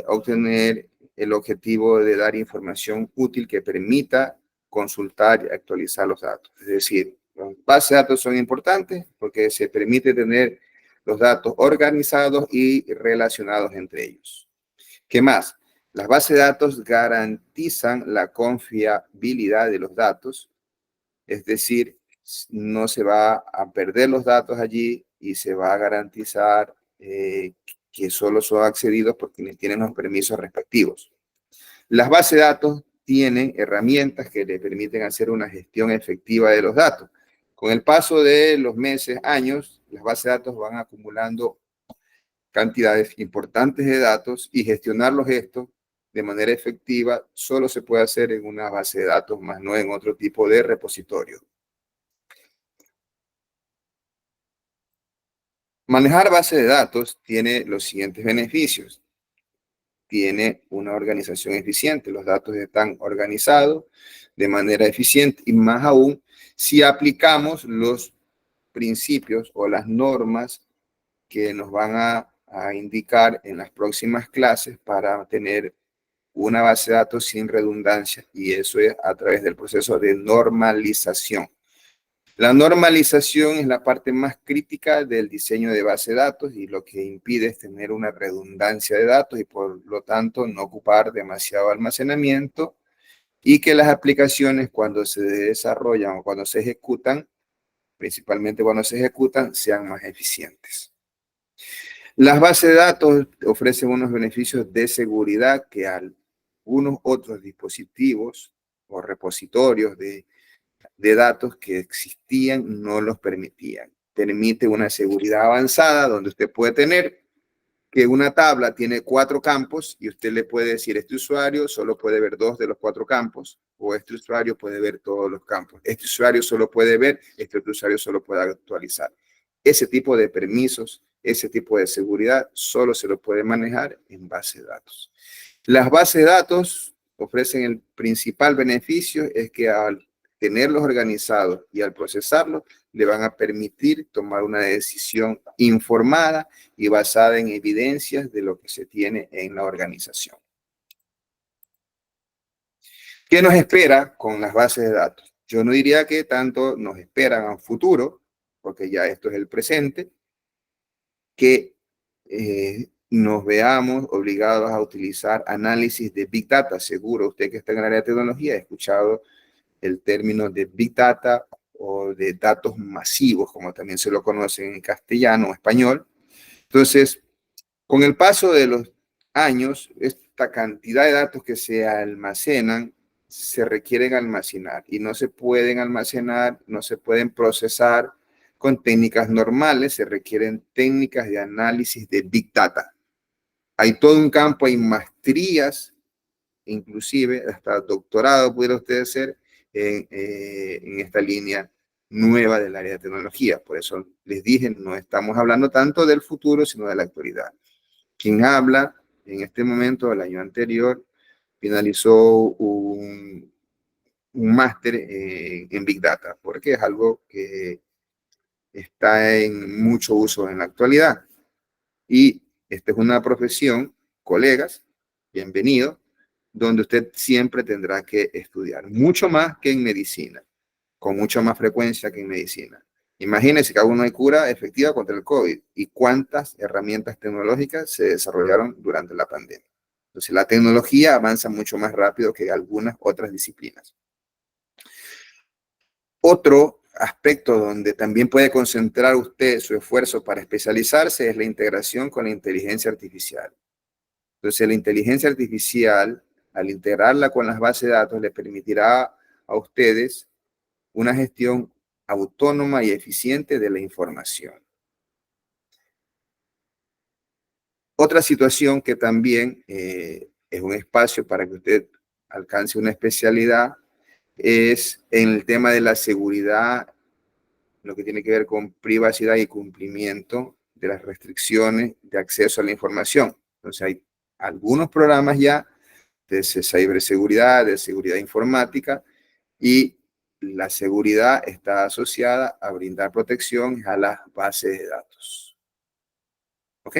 obtener el objetivo de dar información útil que permita consultar y actualizar los datos. Es decir, las bases de datos son importantes porque se permite tener los datos organizados y relacionados entre ellos. ¿Qué más? Las bases de datos garantizan la confiabilidad de los datos, es decir, no se va a perder los datos allí y se va a garantizar que solo son accedidos por quienes tienen los permisos respectivos. Las bases de datos tienen herramientas que le permiten hacer una gestión efectiva de los datos. Con el paso de los meses, años, las bases de datos van acumulando cantidades importantes de datos y gestionarlos estos de manera efectiva solo se puede hacer en una base de datos, más no en otro tipo de repositorio. Manejar base de datos tiene los siguientes beneficios. Tiene una organización eficiente. Los datos están organizados de manera eficiente y más aún si aplicamos los principios o las normas que nos van a indicar en las próximas clases para tener una base de datos sin redundancia, y eso es a través del proceso de normalización. La normalización es la parte más crítica del diseño de base de datos y lo que impide es tener una redundancia de datos y por lo tanto no ocupar demasiado almacenamiento y que las aplicaciones cuando se desarrollan o cuando se ejecutan, principalmente cuando se ejecutan, sean más eficientes. Las bases de datos ofrecen unos beneficios de seguridad que algunos otros dispositivos o repositorios de datos que existían no los permitían. Permite una seguridad avanzada donde usted puede tener que una tabla tiene 4 campos y usted le puede decir, este usuario solo puede ver 2 de los 4 campos o este usuario puede ver todos los campos. Este usuario solo puede ver, este otro usuario solo puede actualizar. Ese tipo de permisos, ese tipo de seguridad solo se lo puede manejar en base de datos. Las bases de datos ofrecen el principal beneficio es que al tenerlos organizados y al procesarlos, le van a permitir tomar una decisión informada y basada en evidencias de lo que se tiene en la organización. ¿Qué nos espera con las bases de datos? Yo no diría que tanto nos esperan a un futuro, porque ya esto es el presente, que nos veamos obligados a utilizar análisis de Big Data. Seguro usted que está en el área de tecnología ha escuchado el término de Big Data o de datos masivos, como también se lo conocen en castellano o español. Entonces, con el paso de los años, esta cantidad de datos que se almacenan se requieren almacenar y no se pueden almacenar, no se pueden procesar con técnicas normales, se requieren técnicas de análisis de Big Data. Hay todo un campo, hay maestrías, inclusive hasta doctorado pudiera usted hacer en esta línea nueva del área de tecnología. Por eso les dije, no estamos hablando tanto del futuro, sino de la actualidad. Quien habla en este momento, el año anterior, finalizó un máster en Big Data, porque es algo que está en mucho uso en la actualidad. Y esta es una profesión, colegas, bienvenido, donde usted siempre tendrá que estudiar, mucho más que en medicina, con mucha más frecuencia que en medicina. Imagínense que aún no hay cura efectiva contra el COVID y cuántas herramientas tecnológicas se desarrollaron durante la pandemia. Entonces, la tecnología avanza mucho más rápido que algunas otras disciplinas. Otro aspecto donde también puede concentrar usted su esfuerzo para especializarse es la integración con la inteligencia artificial. Entonces, la inteligencia artificial, al integrarla con las bases de datos, le permitirá a ustedes una gestión autónoma y eficiente de la información. Otra situación que también es es un espacio para que usted alcance una especialidad, es en el tema de la seguridad, lo que tiene que ver con privacidad y cumplimiento de las restricciones de acceso a la información. Entonces hay algunos programas ya de ciberseguridad, de seguridad informática, y la seguridad está asociada a brindar protección a las bases de datos. ¿Ok?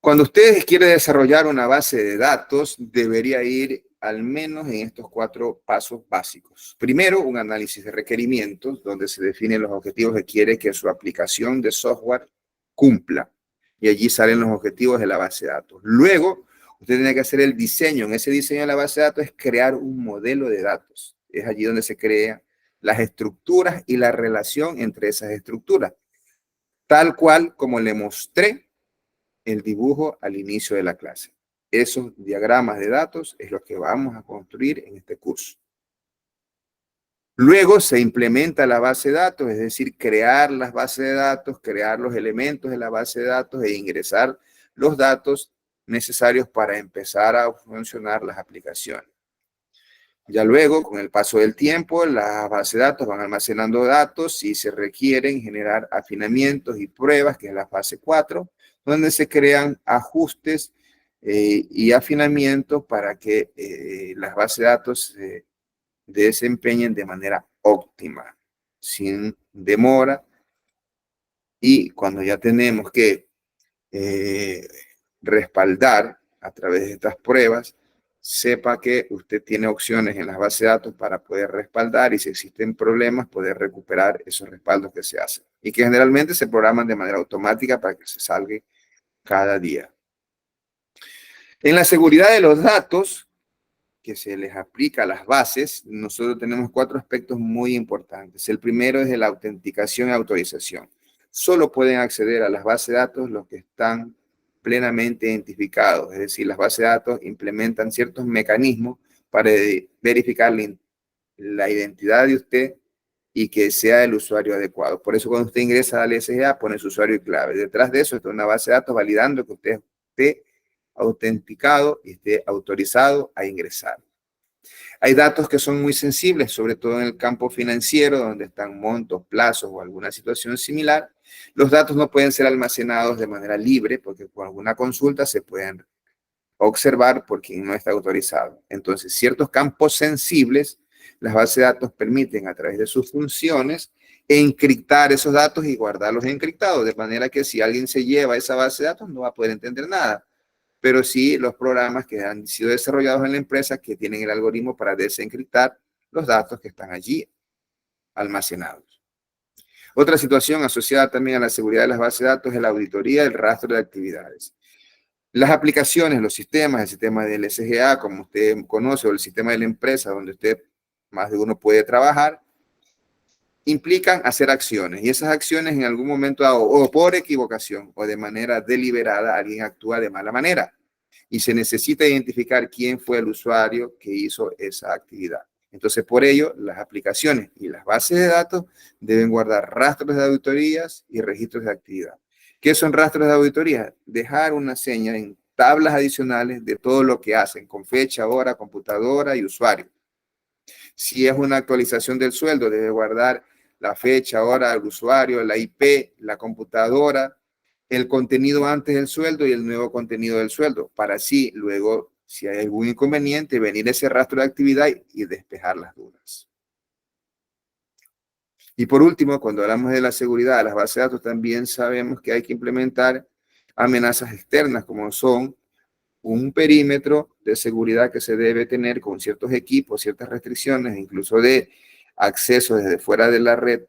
Cuando usted quiere desarrollar una base de datos, debería ir al menos en estos 4 pasos básicos. Primero, un análisis de requerimientos, donde se definen los objetivos que quiere que su aplicación de software cumpla. Y allí salen los objetivos de la base de datos. Luego, usted tiene que hacer el diseño. En ese diseño de la base de datos es crear un modelo de datos. Es allí donde se crean las estructuras y la relación entre esas estructuras. Tal cual como le mostré el dibujo al inicio de la clase. Esos diagramas de datos es lo que vamos a construir en este curso. Luego se implementa la base de datos, es decir, crear las bases de datos, crear los elementos de la base de datos e ingresar los datos necesarios para empezar a funcionar las aplicaciones. Ya luego, con el paso del tiempo, las bases de datos van almacenando datos y se requieren generar afinamientos y pruebas, que es la fase 4, donde se crean ajustes y afinamientos para que las bases de datos se desempeñen de manera óptima, sin demora. Y cuando ya tenemos que respaldar a través de estas pruebas, sepa que usted tiene opciones en las bases de datos para poder respaldar y si existen problemas, poder recuperar esos respaldos que se hacen y que generalmente se programan de manera automática para que se salga cada día. En la seguridad de los datos que se les aplica a las bases, nosotros tenemos 4 aspectos muy importantes. El primero es de la autenticación y autorización. Solo pueden acceder a las bases de datos los que están plenamente identificados, es decir, las bases de datos implementan ciertos mecanismos para verificar la identidad de usted y que sea el usuario adecuado. Por eso cuando usted ingresa al SGA pone su usuario y clave. Detrás de eso está una base de datos validando que usted esté autenticado y esté autorizado a ingresar. Hay datos que son muy sensibles, sobre todo en el campo financiero, donde están montos, plazos o alguna situación similar. Los datos no pueden ser almacenados de manera libre porque con alguna consulta se pueden observar por quien no está autorizado. Entonces, ciertos campos sensibles, las bases de datos permiten a través de sus funciones encriptar esos datos y guardarlos encriptados, de manera que si alguien se lleva esa base de datos no va a poder entender nada. Pero sí los programas que han sido desarrollados en la empresa que tienen el algoritmo para desencriptar los datos que están allí almacenados. Otra situación asociada también a la seguridad de las bases de datos es la auditoría y el rastro de actividades. Las aplicaciones, los sistemas, el sistema del SGA, como usted conoce, o el sistema de la empresa, donde usted más de uno puede trabajar, implican hacer acciones. Y esas acciones en algún momento, o por equivocación, o de manera deliberada, alguien actúa de mala manera. Y se necesita identificar quién fue el usuario que hizo esa actividad. Entonces, por ello, las aplicaciones y las bases de datos deben guardar rastros de auditorías y registros de actividad. ¿Qué son rastros de auditoría? Dejar una seña en tablas adicionales de todo lo que hacen, con fecha, hora, computadora y usuario. Si es una actualización del sueldo, debe guardar la fecha, hora, el usuario, la IP, la computadora, el contenido antes del sueldo y el nuevo contenido del sueldo, para así luego, si hay algún inconveniente, venir ese rastro de actividad y despejar las dudas. Y por último, cuando hablamos de la seguridad de las bases de datos, también sabemos que hay que implementar amenazas externas, como son un perímetro de seguridad que se debe tener con ciertos equipos, ciertas restricciones, incluso de acceso desde fuera de la red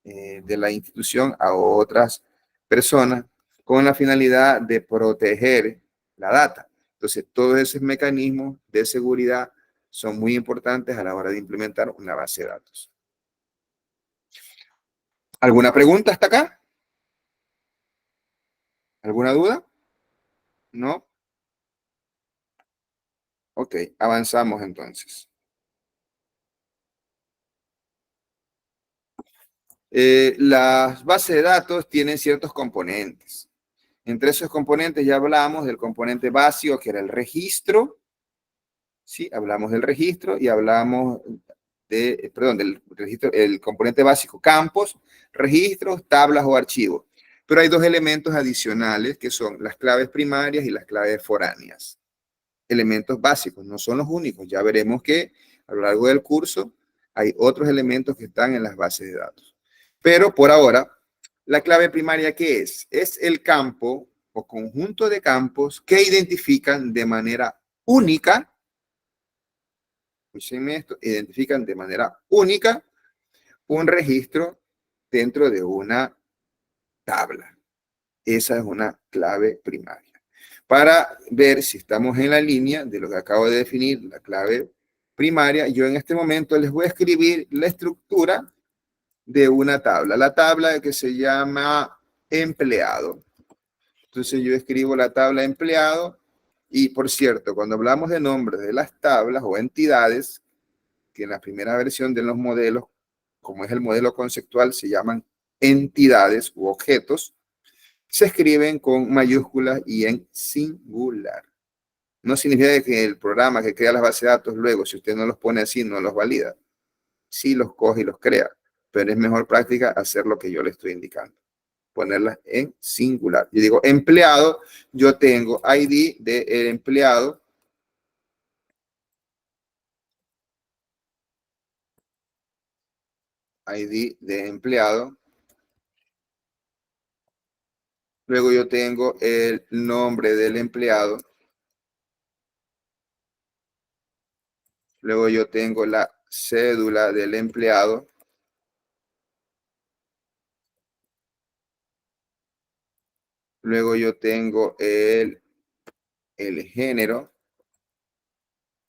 de la institución a otras personas, con la finalidad de proteger la data. Entonces, todos esos mecanismos de seguridad son muy importantes a la hora de implementar una base de datos. ¿Alguna pregunta hasta acá? ¿Alguna duda? ¿No? Ok, avanzamos entonces. Las bases de datos tienen ciertos componentes. Entre esos componentes ya hablamos del componente básico, que era el registro. Sí, hablamos del registro y hablamos del registro, el componente básico, campos, registros, tablas o archivos. Pero hay dos elementos adicionales que son las claves primarias y las claves foráneas. Elementos básicos, no son los únicos. Ya veremos que a lo largo del curso hay otros elementos que están en las bases de datos. Pero por ahora, la clave primaria, ¿qué es? Es el campo o conjunto de campos que identifican de manera única, escúchenme esto, identifican de manera única un registro dentro de una tabla. Esa es una clave primaria. Para ver si estamos en la línea de lo que acabo de definir, la clave primaria, yo en este momento les voy a escribir la estructura de una tabla. La tabla que se llama empleado. Entonces yo escribo la tabla empleado y, por cierto, cuando hablamos de nombres de las tablas o entidades, que en la primera versión de los modelos, como es el modelo conceptual, se llaman entidades u objetos, se escriben con mayúsculas y en singular. No significa que el programa que crea las bases de datos luego, si usted no los pone así, no los valida. Sí los coge y los crea, pero es mejor práctica hacer lo que yo le estoy indicando. Ponerlas en singular. Yo digo empleado, yo tengo ID del empleado. ID de empleado. Luego yo tengo el nombre del empleado. Luego yo tengo la cédula del empleado. Luego yo tengo el género.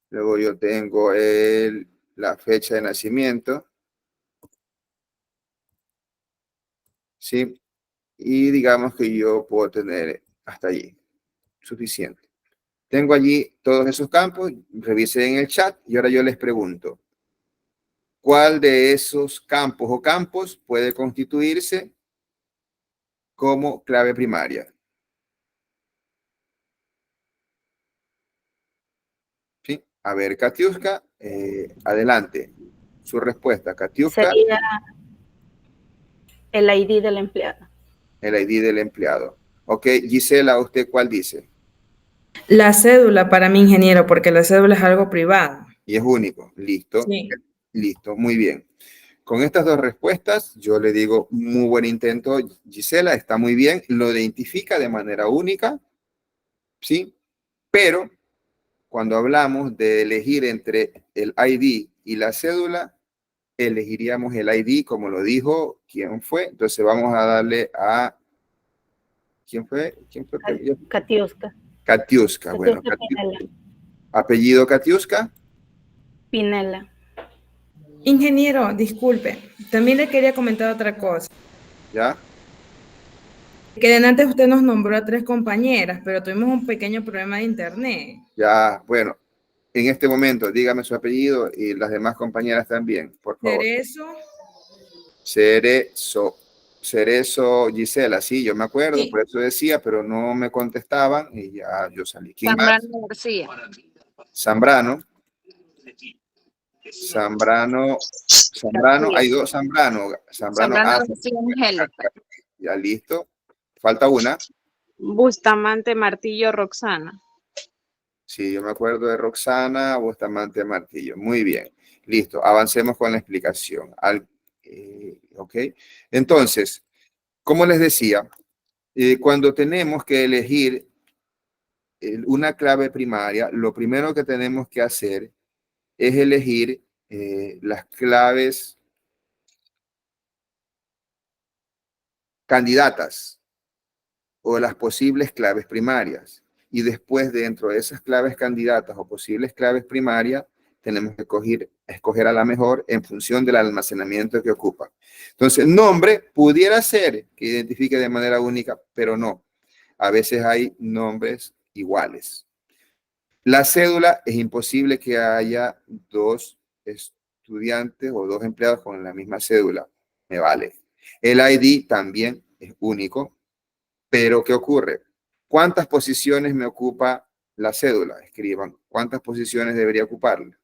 Luego yo tengo la fecha de nacimiento. ¿Sí? Y digamos que yo puedo tener hasta allí. Suficiente. Tengo allí todos esos campos. Revisen en el chat y ahora yo les pregunto. ¿Cuál de esos campos o campos puede constituirse como clave primaria? ¿Sí? A ver, Katiuska, adelante. Su respuesta, Katiuska. Sería el ID del empleado. El ID del empleado. Ok, Gisela, ¿usted cuál dice? La cédula para mi ingeniero, porque la cédula es algo privado. Y es único. Listo. Sí. Listo, muy bien. Con estas dos respuestas, yo le digo muy buen intento, Gisela, está muy bien. Lo identifica de manera única, ¿sí? Pero cuando hablamos de elegir entre el ID y la cédula, elegiríamos el ID, como lo dijo, ¿quién fue? Entonces vamos a darle a... ¿Quién fue? Katiuska. Katiuska. Bueno, Pinela. apellido Katiuska. Pinela. Ingeniero, disculpe, también le quería comentar otra cosa. ¿Ya? Que de antes usted nos nombró a 3 compañeras, pero tuvimos un pequeño problema de internet. Ya, bueno, en este momento dígame su apellido y las demás compañeras también, por favor. Cerezo Gisela, sí, yo me acuerdo, Sí. por eso decía, pero no me contestaban y ya yo salí. ¿Quién Zambrano más? García. Zambrano, hay dos Zambrano. Zambrano García Angélica. Ya listo. Falta una. Bustamante Martillo Roxana. Sí, yo me acuerdo de Roxana Bustamante Martillo. Muy bien. Listo. Avancemos con la explicación. Ok. Entonces, como les decía, cuando tenemos que elegir una clave primaria, lo primero que tenemos que hacer es elegir las claves candidatas o las posibles claves primarias. Y después, dentro de esas claves candidatas o posibles claves primarias, tenemos que escoger a la mejor en función del almacenamiento que ocupa. Entonces, nombre pudiera ser que identifique de manera única, pero no. A veces hay nombres iguales. La cédula, es imposible que haya 2 estudiantes o 2 empleados con la misma cédula. Me vale. El ID también es único. Pero, ¿qué ocurre? ¿Cuántas posiciones me ocupa la cédula? Escriban, ¿cuántas posiciones debería ocuparla?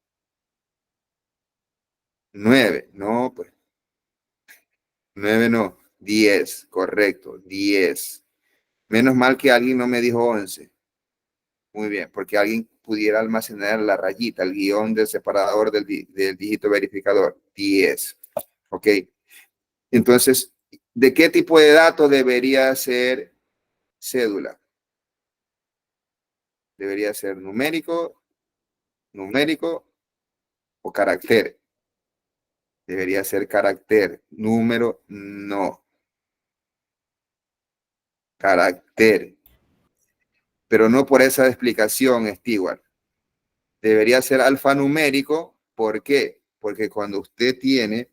9, no, pues 9 no, 10, correcto, 10. Menos mal que alguien no me dijo 11. Muy bien, porque alguien pudiera almacenar la rayita, el guión del separador del dígito verificador, 10. Ok, entonces, ¿de qué tipo de datos debería ser cédula? Debería ser numérico, numérico o carácter. Debería ser carácter. Número, no. Carácter. Pero no por esa explicación, Stewart. Debería ser alfanumérico. ¿Por qué? Porque cuando usted tiene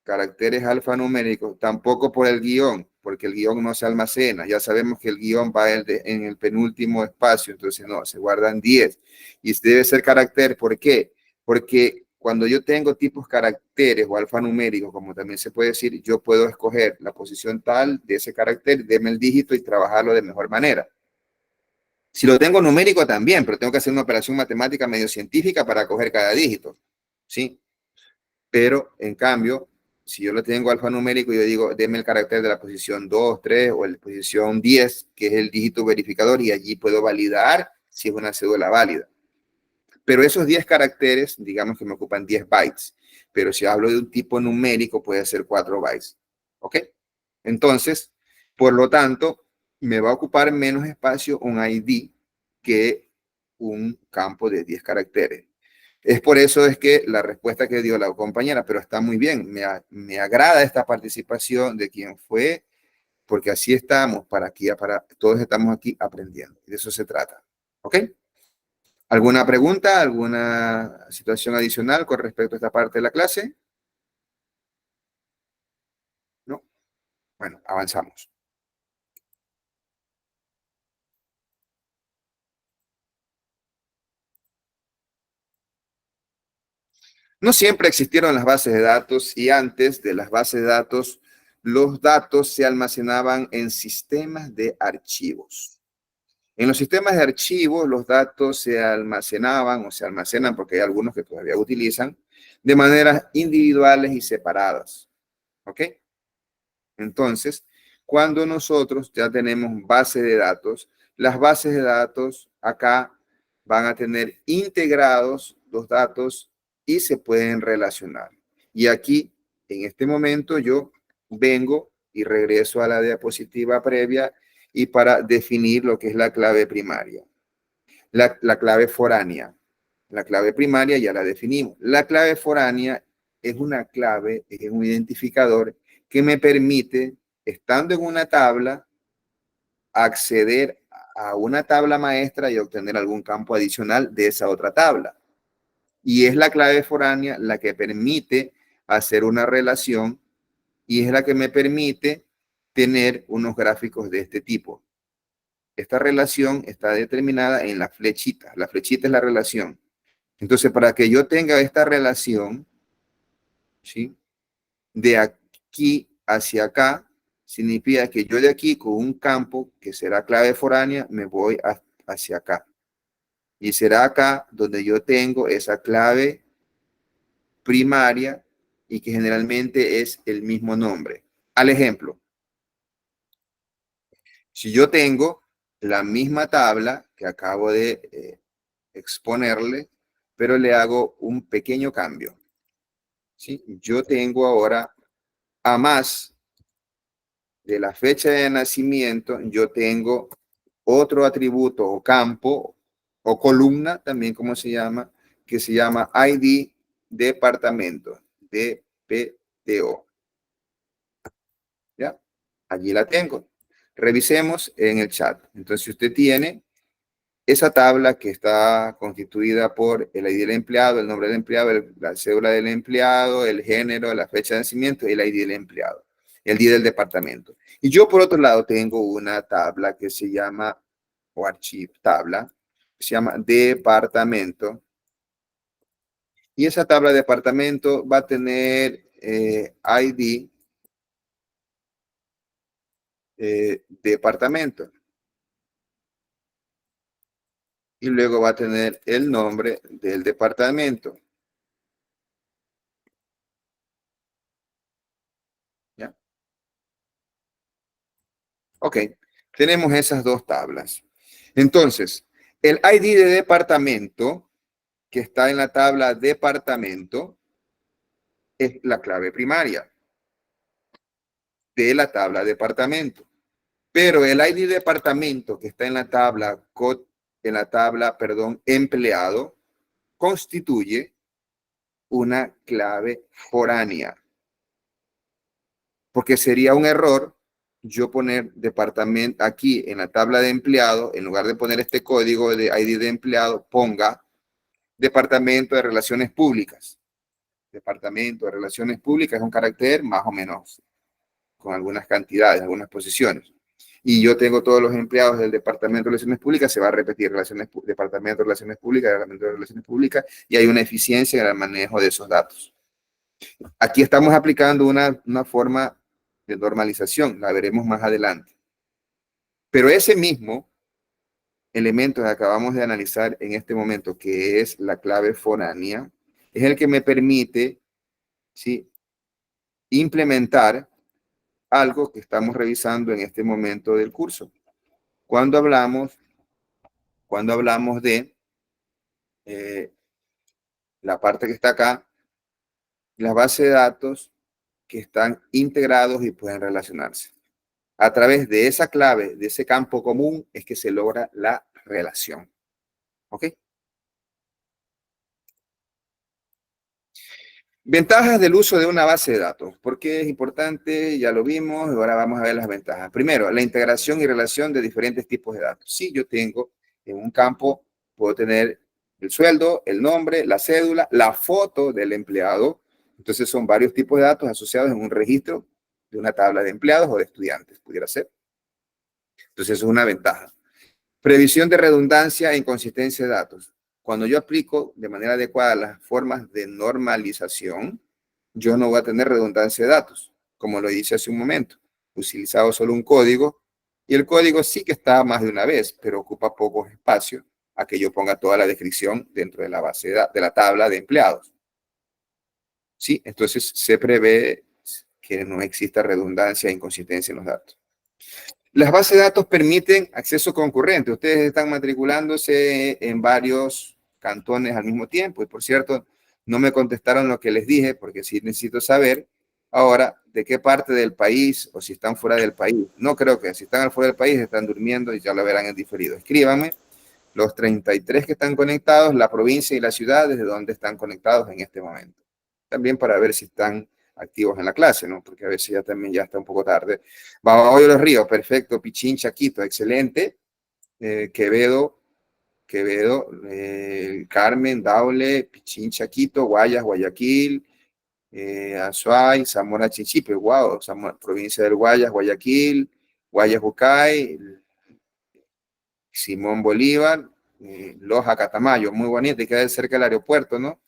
caracteres alfanuméricos, tampoco por el guión, porque el guión no se almacena. Ya sabemos que el guión va en el penúltimo espacio, entonces no, se guardan 10. Y debe ser carácter, ¿por qué? Porque cuando yo tengo tipos caracteres o alfanuméricos, como también se puede decir, yo puedo escoger la posición tal de ese carácter, deme el dígito y trabajarlo de mejor manera. Si lo tengo numérico también, pero tengo que hacer una operación matemática medio científica para coger cada dígito, ¿sí? Pero, en cambio, si yo lo tengo alfanumérico, yo digo, deme el carácter de la posición 2, 3 o la posición 10, que es el dígito verificador, y allí puedo validar si es una cédula válida. Pero esos 10 caracteres, digamos que me ocupan 10 bytes. Pero si hablo de un tipo numérico, puede ser 4 bytes. ¿Ok? Entonces, por lo tanto, me va a ocupar menos espacio un ID que un campo de 10 caracteres. Es por eso es que la respuesta que dio la compañera, pero está muy bien, me agrada esta participación de quien fue, porque así estamos, todos estamos aquí aprendiendo, y de eso se trata. ¿Ok? ¿Alguna pregunta, alguna situación adicional con respecto a esta parte de la clase? ¿No? Bueno, avanzamos. No siempre existieron las bases de datos y antes de las bases de datos, los datos se almacenaban en sistemas de archivos. En los sistemas de archivos, los datos se almacenaban o se almacenan, porque hay algunos que todavía utilizan, de maneras individuales y separadas. ¿Ok? Entonces, cuando nosotros ya tenemos base de datos, las bases de datos acá van a tener integrados los datos y se pueden relacionar. Y aquí, en este momento, yo vengo y regreso a la diapositiva previa y para definir lo que es la clave primaria. La clave foránea. La clave primaria ya la definimos. La clave foránea es una clave, es un identificador que me permite, estando en una tabla, acceder a una tabla maestra y obtener algún campo adicional de esa otra tabla. Y es la clave foránea la que permite hacer una relación y es la que me permite tener unos gráficos de este tipo. Esta relación está determinada en la flechita. La flechita es la relación. Entonces, para que yo tenga esta relación, ¿sí? De aquí hacia acá, significa que yo de aquí con un campo que será clave foránea, me voy hacia acá. Y será acá donde yo tengo esa clave primaria y que generalmente es el mismo nombre. Al ejemplo, si yo tengo la misma tabla que acabo de exponerle, pero le hago un pequeño cambio. ¿Sí? Yo tengo ahora, a más de la fecha de nacimiento, yo tengo otro atributo o campo o columna, también como se llama, que se llama ID departamento, DPTO. ¿Ya? Allí la tengo. Revisemos en el chat. Entonces, si usted tiene esa tabla que está constituida por el ID del empleado, el nombre del empleado, la cédula del empleado, el género, la fecha de nacimiento y el ID del empleado, el ID del departamento. Y yo, por otro lado, tengo una tabla que se llama, o archivo, tabla, que se llama departamento. Y esa tabla de departamento va a tener ID departamento. y luego va a tener el nombre del departamento. ¿Ya? Ok, tenemos esas dos tablas. Entonces, el ID de departamento, que está en la tabla departamento, es la clave primaria de la tabla departamento. Pero el ID departamento que está en la tabla, empleado, constituye una clave foránea. Porque sería un error yo poner departamento aquí en la tabla de empleado, en lugar de poner este código de ID de empleado, ponga departamento de relaciones públicas. Departamento de relaciones públicas es un carácter más o menos con algunas cantidades, algunas posiciones. Y yo tengo todos los empleados del Departamento de Relaciones Públicas, se va a repetir Departamento de Relaciones Públicas, Departamento de Relaciones Públicas, y hay una eficiencia en el manejo de esos datos. Aquí estamos aplicando una forma de normalización, la veremos más adelante. Pero ese mismo elemento que acabamos de analizar en este momento, que es la clave foránea, es el que me permite, ¿sí?, implementar algo que estamos revisando en este momento del curso. Cuando hablamos de la parte que está acá, las bases de datos que están integrados y pueden relacionarse. A través de esa clave, de ese campo común, es que se logra la relación. ¿Ok? Ventajas del uso de una base de datos. ¿Por qué es importante? Ya lo vimos, ahora vamos a ver las ventajas. Primero, la integración y relación de diferentes tipos de datos. Si yo tengo en un campo, puedo tener el sueldo, el nombre, la cédula, la foto del empleado. Entonces son varios tipos de datos asociados en un registro de una tabla de empleados o de estudiantes, pudiera ser. Entonces eso es una ventaja. Previsión de redundancia e inconsistencia de datos. Cuando yo aplico de manera adecuada las formas de normalización, yo no voy a tener redundancia de datos, como lo hice hace un momento. Utilizado solo un código, y el código sí que está más de una vez, pero ocupa poco espacio a que yo ponga toda la descripción dentro de la base de la tabla de empleados. Sí, entonces se prevé que no exista redundancia e inconsistencia en los datos. Las bases de datos permiten acceso concurrente. Ustedes están matriculándose en varios cantones al mismo tiempo. Y por cierto, no me contestaron lo que les dije, porque sí necesito saber ahora de qué parte del país o si están fuera del país. No creo que si están fuera del país están durmiendo y ya lo verán en diferido. Escríbanme los 33 que están conectados, la provincia y la ciudad desde donde están conectados en este momento. También para ver si están activos en la clase, ¿no? Porque a veces ya también ya está un poco tarde. Babahoyo de los Ríos, perfecto. Pichincha, Quito, excelente. Quevedo, Carmen, Daule, Pichincha, Quito, Guayas, Guayaquil, Azuay, Zamora, Chinchipe, wow, provincia del Guayas, Guayaquil, Guayas, Bucay, Simón Bolívar, Loja, Catamayo, muy bonito, y queda cerca del aeropuerto, ¿no?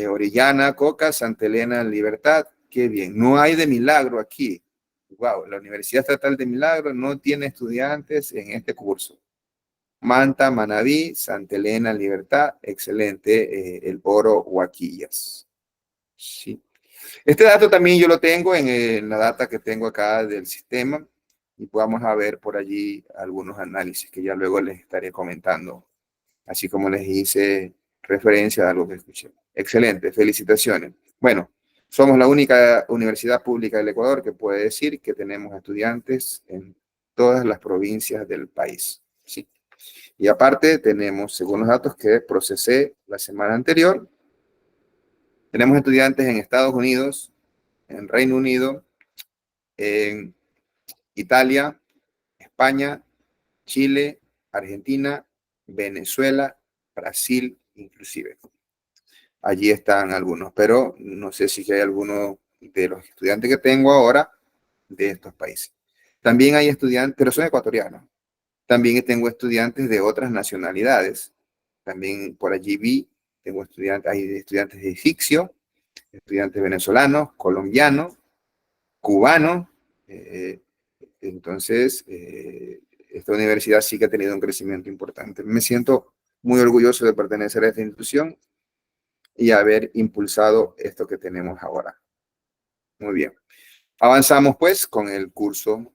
Orellana, Coca, Santa Elena, Libertad, qué bien. No hay de Milagro aquí. Wow, la Universidad Estatal de Milagro no tiene estudiantes en este curso. Manta, Manabí, Santa Elena, Libertad, excelente. El Oro, Huaquillas. Sí. Este dato también yo lo tengo en la data que tengo acá del sistema y vamos a ver por allí algunos análisis que ya luego les estaré comentando, así como les hice referencia a algo que escuché. Excelente, felicitaciones. Bueno, somos la única universidad pública del Ecuador que puede decir que tenemos estudiantes en todas las provincias del país. ¿Sí? Y aparte tenemos, según los datos que procesé la semana anterior, tenemos estudiantes en Estados Unidos, en Reino Unido, en Italia, España, Chile, Argentina, Venezuela, Brasil, inclusive. Allí están algunos, pero no sé si hay alguno de los estudiantes que tengo ahora de estos países. También hay estudiantes, pero son ecuatorianos. También tengo estudiantes de otras nacionalidades. También por allí vi, tengo estudiantes, hay estudiantes de egipcio, estudiantes venezolanos, colombianos, cubanos. Entonces, esta universidad sí que ha tenido un crecimiento importante. Me siento muy orgulloso de pertenecer a esta institución y haber impulsado esto que tenemos ahora. Muy bien. Avanzamos pues con el curso.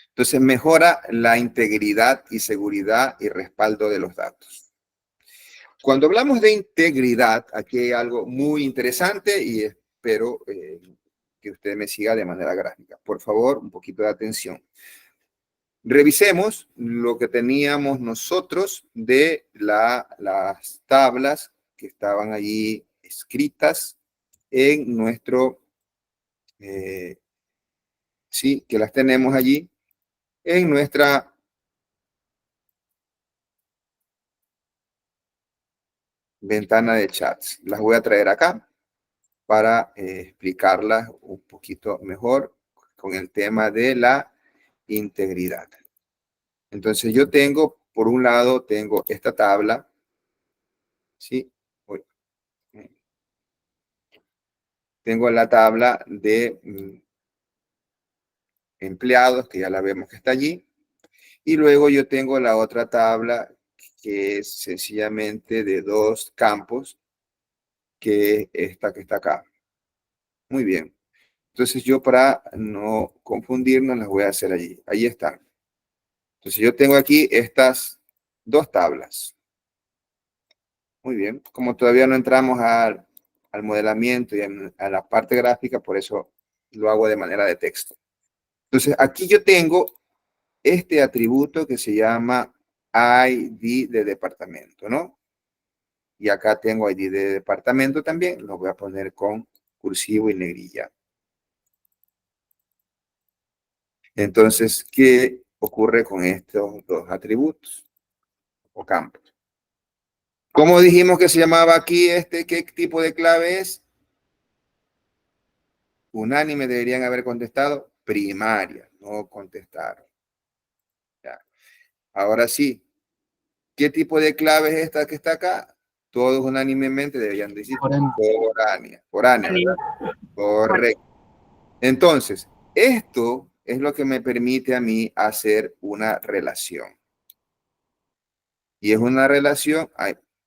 Entonces mejora la integridad y seguridad y respaldo de los datos. Cuando hablamos de integridad, aquí hay algo muy interesante y espero que usted me siga de manera gráfica. Por favor, un poquito de atención. Revisemos lo que teníamos nosotros de las tablas que estaban allí escritas en nuestro, sí, que las tenemos allí en nuestra ventana de chats. Las voy a traer acá para explicarlas un poquito mejor con el tema de la integridad. Entonces yo tengo, por un lado, tengo esta tabla, ¿sí? Tengo la tabla de empleados, que ya la vemos que está allí, y luego yo tengo la otra tabla que es sencillamente de dos campos, que es esta que está acá. Muy bien. Entonces yo, para no confundirnos, las voy a hacer allí. Ahí están. Entonces yo tengo aquí estas dos tablas. Muy bien. Como todavía no entramos al modelamiento y a la parte gráfica, por eso lo hago de manera de texto. Entonces aquí yo tengo este atributo que se llama ID de departamento, ¿no? Y acá tengo ID de departamento también. Lo voy a poner con cursivo y negrilla. Entonces, ¿qué ocurre con estos dos atributos o campos? ¿Cómo dijimos que se llamaba aquí este? ¿Qué tipo de clave es? Unánime deberían haber contestado. Primaria, no contestaron. Ya. Ahora sí, ¿qué tipo de clave es esta que está acá? Todos unánimemente deberían decir foránea. Foránea, ¿verdad? Correcto. Entonces, esto es lo que me permite a mí hacer una relación. Y es una relación,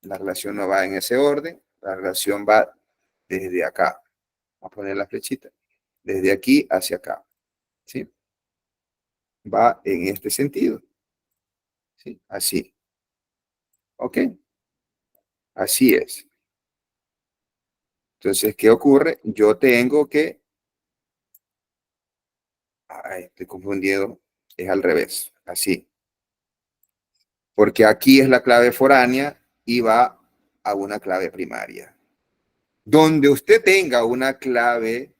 la relación no va en ese orden, la relación va desde acá. Vamos a poner la flechita. Desde aquí hacia acá. ¿Sí? Va en este sentido. ¿Sí? Así. ¿Ok? Así es. Entonces, ¿qué ocurre? Yo tengo que... Ay, estoy confundido. Es al revés. Así. Porque aquí es la clave foránea y va a una clave primaria. Donde usted tenga una clave,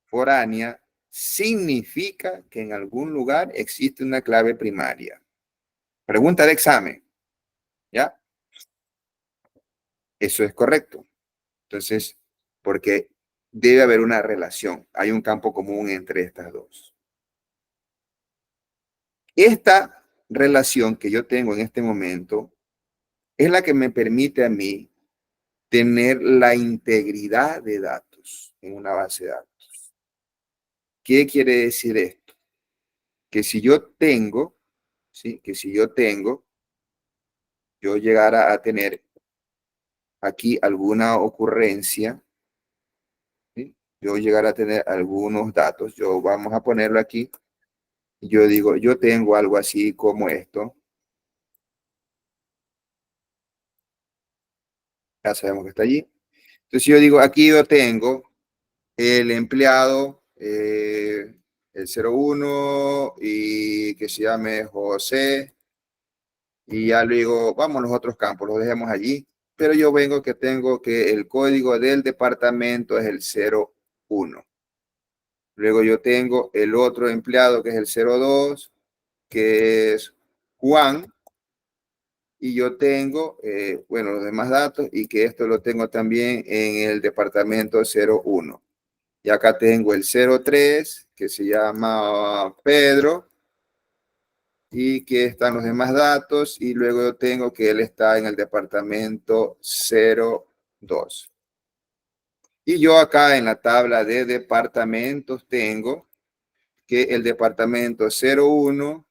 foránea, significa que en algún lugar existe una clave primaria. Pregunta de examen. ¿Ya? Eso es correcto. Entonces, porque debe haber una relación. Hay un campo común entre estas dos. Esta relación que yo tengo en este momento es la que me permite a mí tener la integridad de datos en una base de datos. ¿Qué quiere decir esto? Que si yo tengo, ¿sí? Que si yo llegara a tener aquí alguna ocurrencia, ¿sí? Yo llegara a tener algunos datos, vamos a ponerlo aquí, yo digo, yo tengo algo así como esto. Ya sabemos que está allí. Entonces yo digo, aquí yo tengo el empleado, el 01 y que se llame José. Y ya luego, vamos a los otros campos, los dejemos allí. Pero yo tengo que el código del departamento es el 01. Luego yo tengo el otro empleado que es el 02, que es Juan. Y yo tengo, bueno, los demás datos y que esto lo tengo también en el departamento 01. Y acá tengo el 03, que se llama Pedro. y que están los demás datos, y luego yo tengo que él está en el departamento 02. Y yo acá en la tabla de departamentos tengo que el departamento 01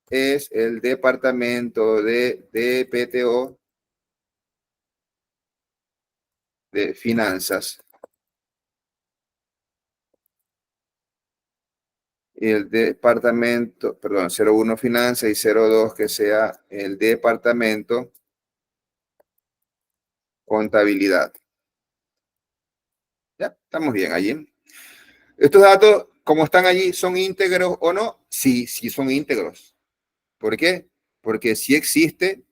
es el departamento de DPTO, de finanzas. Y el departamento, perdón, 01 finanzas y 02 que sea el departamento contabilidad. Ya, estamos bien allí. Estos datos, como están allí, ¿son íntegros o no? Sí, sí son íntegros. ¿Por qué? Porque sí existe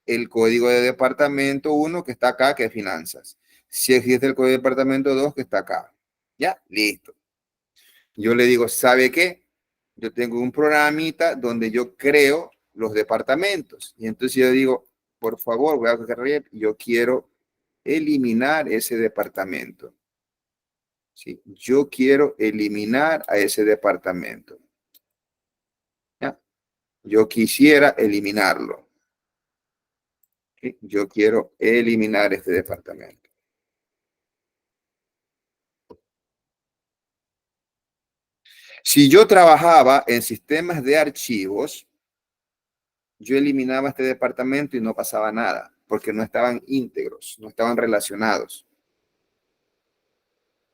el código de departamento 1 que está acá, que es finanzas. Sí existe el código de departamento 2 que está acá. Ya, listo. Yo le digo, ¿sabe qué? Yo tengo un programita donde yo creo los departamentos. Y entonces yo digo, por favor, voy a correr, yo quiero eliminar ese departamento. ¿Sí? Yo quiero eliminar a ese departamento. ¿Ya? Yo quisiera eliminarlo. ¿Sí? Yo quiero eliminar este departamento. Si yo trabajaba en sistemas de archivos, yo eliminaba este departamento y no pasaba nada, porque no estaban íntegros, no estaban relacionados.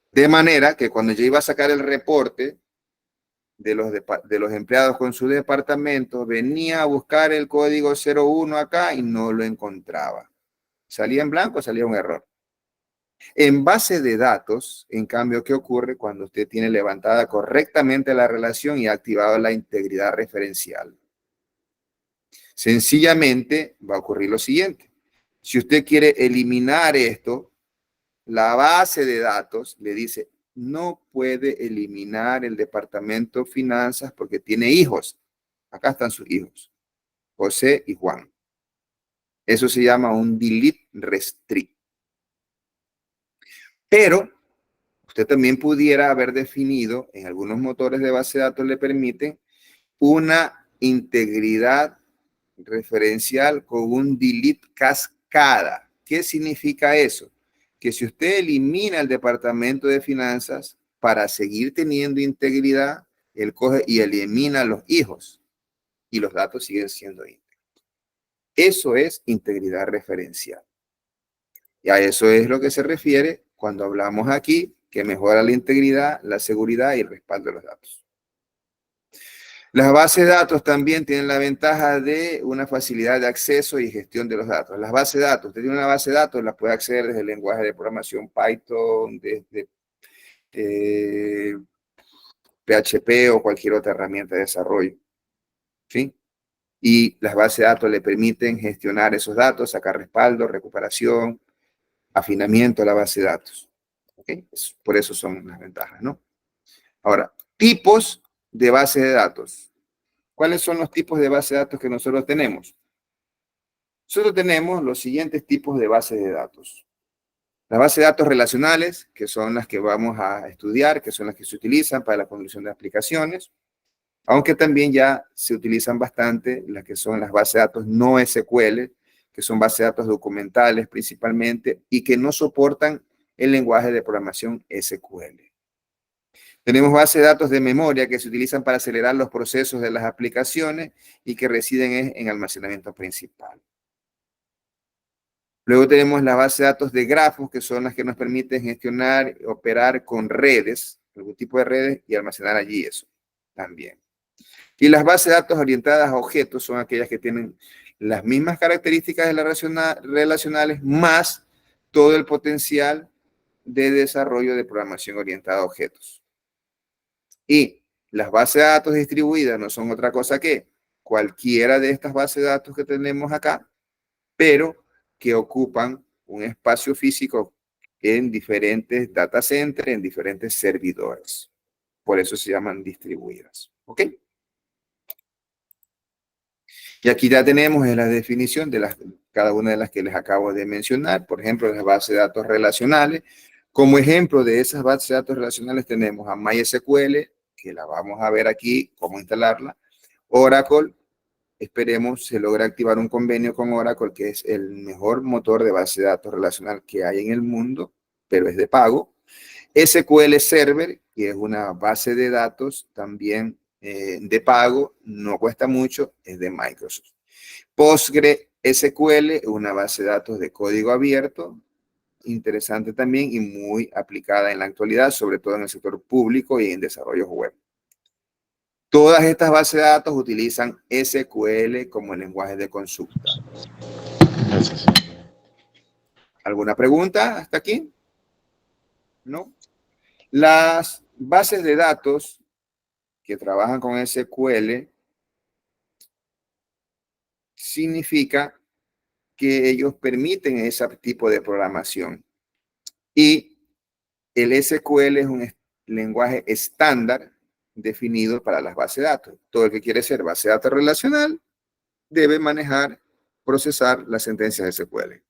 De manera que cuando yo iba a sacar el reporte de los empleados con su departamento, venía a buscar el código 01 acá y no lo encontraba. Salía en blanco, salía un error. En base de datos, en cambio, ¿qué ocurre cuando usted tiene levantada correctamente la relación y ha activado la integridad referencial? Sencillamente va a ocurrir lo siguiente. Si usted quiere eliminar esto, la base de datos le dice, no puede eliminar el departamento finanzas porque tiene hijos. Acá están sus hijos, José y Juan. Eso se llama un delete restrict. Pero usted también pudiera haber definido, en algunos motores de base de datos le permiten, una integridad referencial con un delete cascada. ¿Qué significa eso? Que si usted elimina el departamento de finanzas para seguir teniendo integridad, él coge y elimina a los hijos y los datos siguen siendo íntegros. Eso es integridad referencial. Y a eso es lo que se refiere cuando hablamos aquí que mejora la integridad, la seguridad y el respaldo de los datos. Las bases de datos también tienen la ventaja de una facilidad de acceso y gestión de los datos. Las bases de datos, usted tiene una base de datos, la puede acceder desde el lenguaje de programación Python, desde PHP o cualquier otra herramienta de desarrollo. ¿Sí? Y las bases de datos le permiten gestionar esos datos, sacar respaldo, recuperación, afinamiento de la base de datos. ¿Okay? Por eso son las ventajas, ¿no? Ahora, tipos de base de datos. ¿Cuáles son los tipos de base de datos que nosotros tenemos? Nosotros tenemos los siguientes tipos de bases de datos. Las bases de datos relacionales, que son las que vamos a estudiar, que son las que se utilizan para la construcción de aplicaciones, aunque también ya se utilizan bastante las que son las bases de datos no SQL, que son bases de datos documentales principalmente y que no soportan el lenguaje de programación SQL. Tenemos bases de datos de memoria que se utilizan para acelerar los procesos de las aplicaciones y que residen en almacenamiento principal. Luego tenemos la base de datos de grafos, que son las que nos permiten gestionar, operar con redes, algún tipo de redes, y almacenar allí eso también. Y las bases de datos orientadas a objetos son aquellas que tienen las mismas características de las relacionales, más todo el potencial de desarrollo de programación orientada a objetos. Y las bases de datos distribuidas no son otra cosa que cualquiera de estas bases de datos que tenemos acá, pero que ocupan un espacio físico en diferentes data centers, en diferentes servidores. Por eso se llaman distribuidas. ¿Ok? Y aquí ya tenemos la definición de cada una de las que les acabo de mencionar. Por ejemplo, las bases de datos relacionales. Como ejemplo de esas bases de datos relacionales tenemos a MySQL, que la vamos a ver aquí, cómo instalarla. Oracle, esperemos se logra activar un convenio con Oracle, que es el mejor motor de base de datos relacional que hay en el mundo, pero es de pago. SQL Server, que es una base de datos también de pago, no cuesta mucho, es de Microsoft. PostgreSQL, una base de datos de código abierto, interesante también y muy aplicada en la actualidad, sobre todo en el sector público y en desarrollos web. Todas estas bases de datos utilizan SQL como el lenguaje de consulta. Gracias. ¿Alguna pregunta hasta aquí? ¿No? Las bases de datos que trabajan con SQL significa que ellos permiten ese tipo de programación. Y el SQL es un lenguaje estándar definido para las bases de datos. Todo el que quiere ser base de datos relacional debe manejar, procesar las sentencias SQL.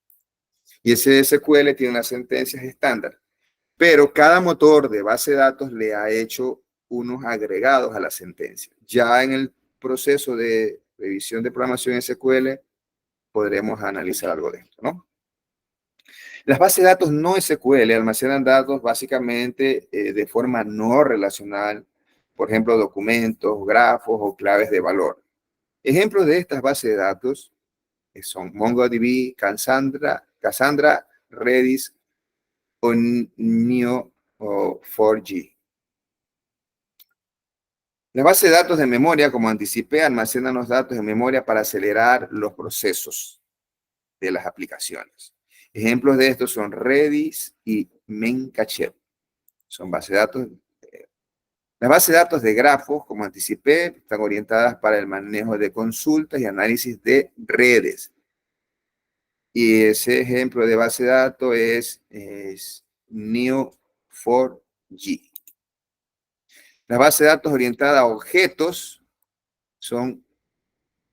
Y ese SQL tiene unas sentencias estándar. Pero cada motor de base de datos le ha hecho unos agregados a la sentencia. Ya en el proceso de revisión de programación SQL podremos analizar algo de esto, ¿no? Las bases de datos no SQL almacenan datos básicamente de forma no relacional, por ejemplo, documentos, grafos o claves de valor. Ejemplos de estas bases de datos son MongoDB, Cassandra, Redis o Neo4j. Las bases de datos de memoria, como anticipé, almacenan los datos en memoria para acelerar los procesos de las aplicaciones. Ejemplos de estos son Redis y Memcache. Son bases de datos. Las bases de datos de grafos, como anticipé, están orientadas para el manejo de consultas y análisis de redes. Y ese ejemplo de base de datos es Neo4j. Las bases de datos orientadas a objetos son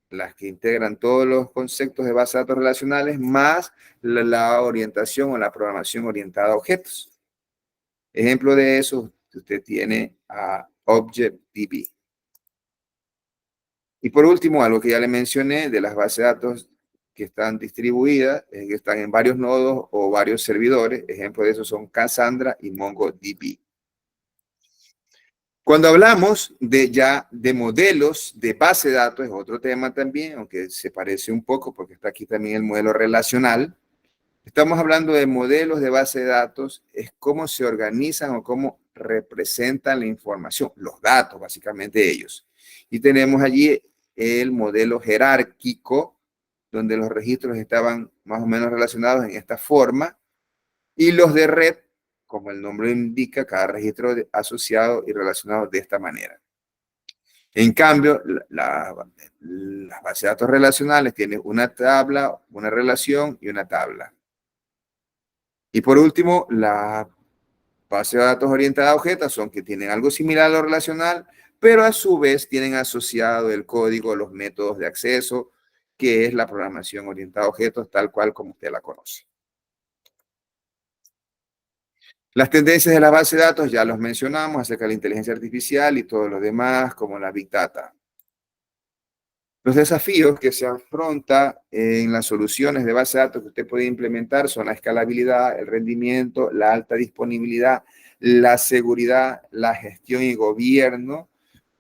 las que integran todos los conceptos de base de datos relacionales, más la orientación o la programación orientada a objetos. Ejemplo de eso, usted tiene a ObjectDB. Y por último, algo que ya le mencioné de las bases de datos que están distribuidas, que están en varios nodos o varios servidores. Ejemplo de eso son Cassandra y MongoDB. Cuando hablamos de modelos de base de datos, es otro tema también, aunque se parece un poco porque está aquí también el modelo relacional. Estamos hablando de modelos de base de datos, es cómo se organizan o cómo representan la información, los datos básicamente ellos. Y tenemos allí el modelo jerárquico, donde los registros estaban más o menos relacionados en esta forma, y los de red, como el nombre indica, cada registro asociado y relacionado de esta manera. En cambio, las bases de datos relacionales tienen una tabla, una relación y una tabla. Y por último, las bases de datos orientadas a objetos son que tienen algo similar a lo relacional, pero a su vez tienen asociado el código, los métodos de acceso, que es la programación orientada a objetos, tal cual como usted la conoce. Las tendencias de la base de datos ya los mencionamos acerca de la inteligencia artificial y todo lo demás, como la Big Data. Los desafíos que se afronta en las soluciones de base de datos que usted puede implementar son la escalabilidad, el rendimiento, la alta disponibilidad, la seguridad, la gestión y gobierno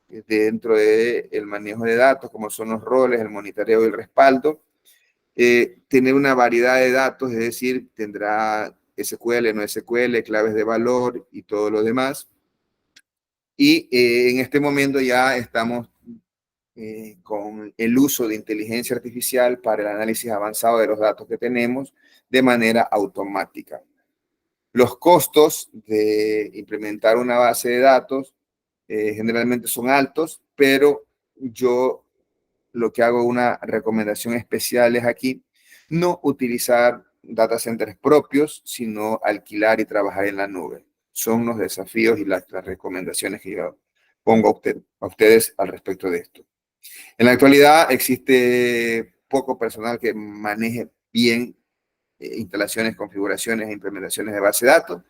dentro del manejo de datos, como son los roles, el monitoreo y el respaldo. Tener una variedad de datos, es decir, tendrá SQL, no SQL, claves de valor y todo lo demás. Y en este momento ya estamos con el uso de inteligencia artificial para el análisis avanzado de los datos que tenemos de manera automática. Los costos de implementar una base de datos generalmente son altos, pero yo lo que hago una recomendación especial es aquí no utilizar data centers propios, sino alquilar y trabajar en la nube. Son los desafíos y las recomendaciones que yo pongo a ustedes al respecto de esto. En la actualidad existe poco personal que maneje bien instalaciones, configuraciones e implementaciones de base de datos.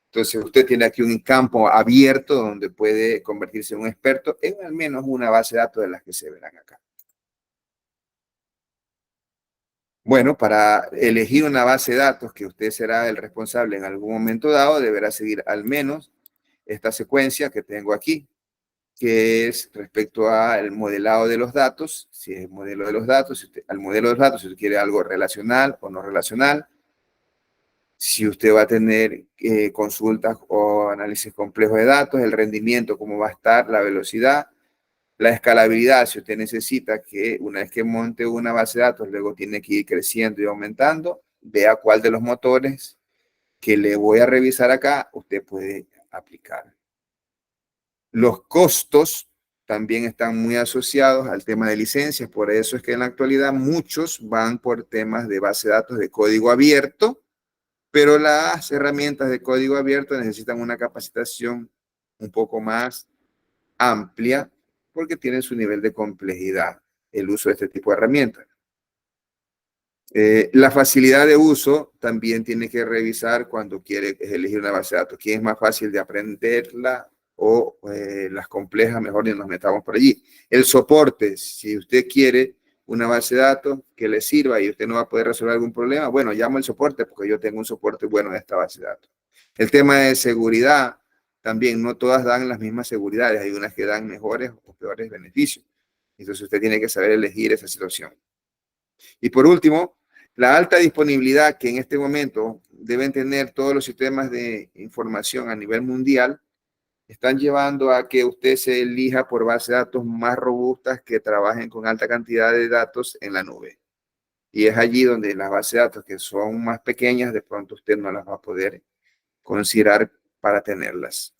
Entonces usted tiene aquí un campo abierto donde puede convertirse en un experto en al menos una base de datos de las que se verán acá. Bueno, para elegir una base de datos que usted será el responsable en algún momento dado, deberá seguir al menos esta secuencia que tengo aquí, que es respecto al modelado de los datos, si es el modelo de los datos, al modelo de los datos, si usted quiere algo relacional o no relacional, si usted va a tener consultas o análisis complejos de datos, el rendimiento, cómo va a estar, la velocidad, la escalabilidad, si usted necesita que una vez que monte una base de datos, luego tiene que ir creciendo y aumentando, vea cuál de los motores que le voy a revisar acá, usted puede aplicar. Los costos también están muy asociados al tema de licencias, por eso es que en la actualidad muchos van por temas de base de datos de código abierto, pero las herramientas de código abierto necesitan una capacitación un poco más amplia porque tienen su nivel de complejidad el uso de este tipo de herramientas. La facilidad de uso también tiene que revisar cuando quiere elegir una base de datos. ¿Quién es más fácil de aprenderla o las complejas? Mejor ni nos metamos por allí. El soporte, si usted quiere una base de datos que le sirva y usted no va a poder resolver algún problema, bueno, llamo al soporte porque yo tengo un soporte bueno de esta base de datos. El tema de seguridad, también no todas dan las mismas seguridades, hay unas que dan mejores o peores beneficios. Entonces usted tiene que saber elegir esa situación. Y por último, la alta disponibilidad que en este momento deben tener todos los sistemas de información a nivel mundial están llevando a que usted se elija por bases de datos más robustas que trabajen con alta cantidad de datos en la nube. Y es allí donde las bases de datos que son más pequeñas, de pronto usted no las va a poder considerar para tenerlas.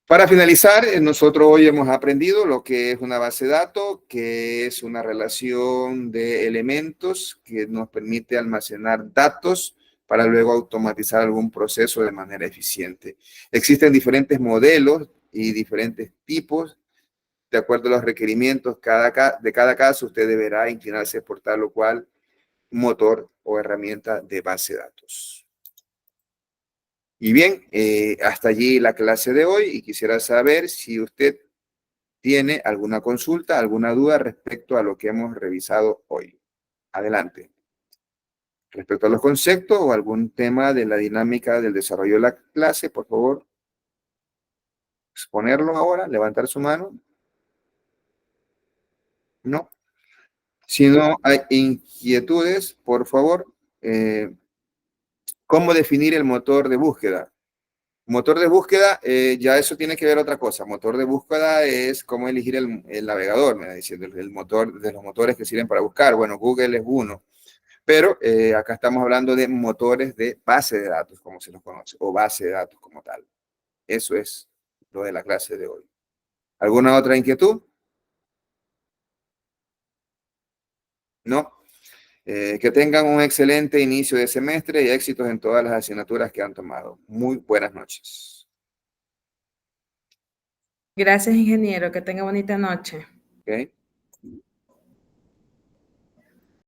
Para finalizar, nosotros hoy hemos aprendido lo que es una base de datos, que es una relación de elementos que nos permite almacenar datos para luego automatizar algún proceso de manera eficiente. Existen diferentes modelos y diferentes tipos. De acuerdo a los requerimientos de cada caso, usted deberá inclinarse por tal o cual motor o herramienta de base de datos. Y bien, hasta allí la clase de hoy y quisiera saber si usted tiene alguna consulta, alguna duda respecto a lo que hemos revisado hoy. Adelante. Respecto a los conceptos o algún tema de la dinámica del desarrollo de la clase, por favor, exponerlo ahora, levantar su mano. No. Si no hay inquietudes, por favor, ¿cómo definir el motor de búsqueda? Motor de búsqueda, ya eso tiene que ver otra cosa. Motor de búsqueda es cómo elegir el navegador, me está diciendo, el motor de los motores que sirven para buscar. Bueno, Google es uno, pero acá estamos hablando de motores de base de datos, como se los conoce, o base de datos como tal. Eso es lo de la clase de hoy. ¿Alguna otra inquietud? ¿No? Que tengan un excelente inicio de semestre y éxitos en todas las asignaturas que han tomado. Muy buenas noches. Gracias, ingeniero. Que tenga bonita noche. ¿Ok?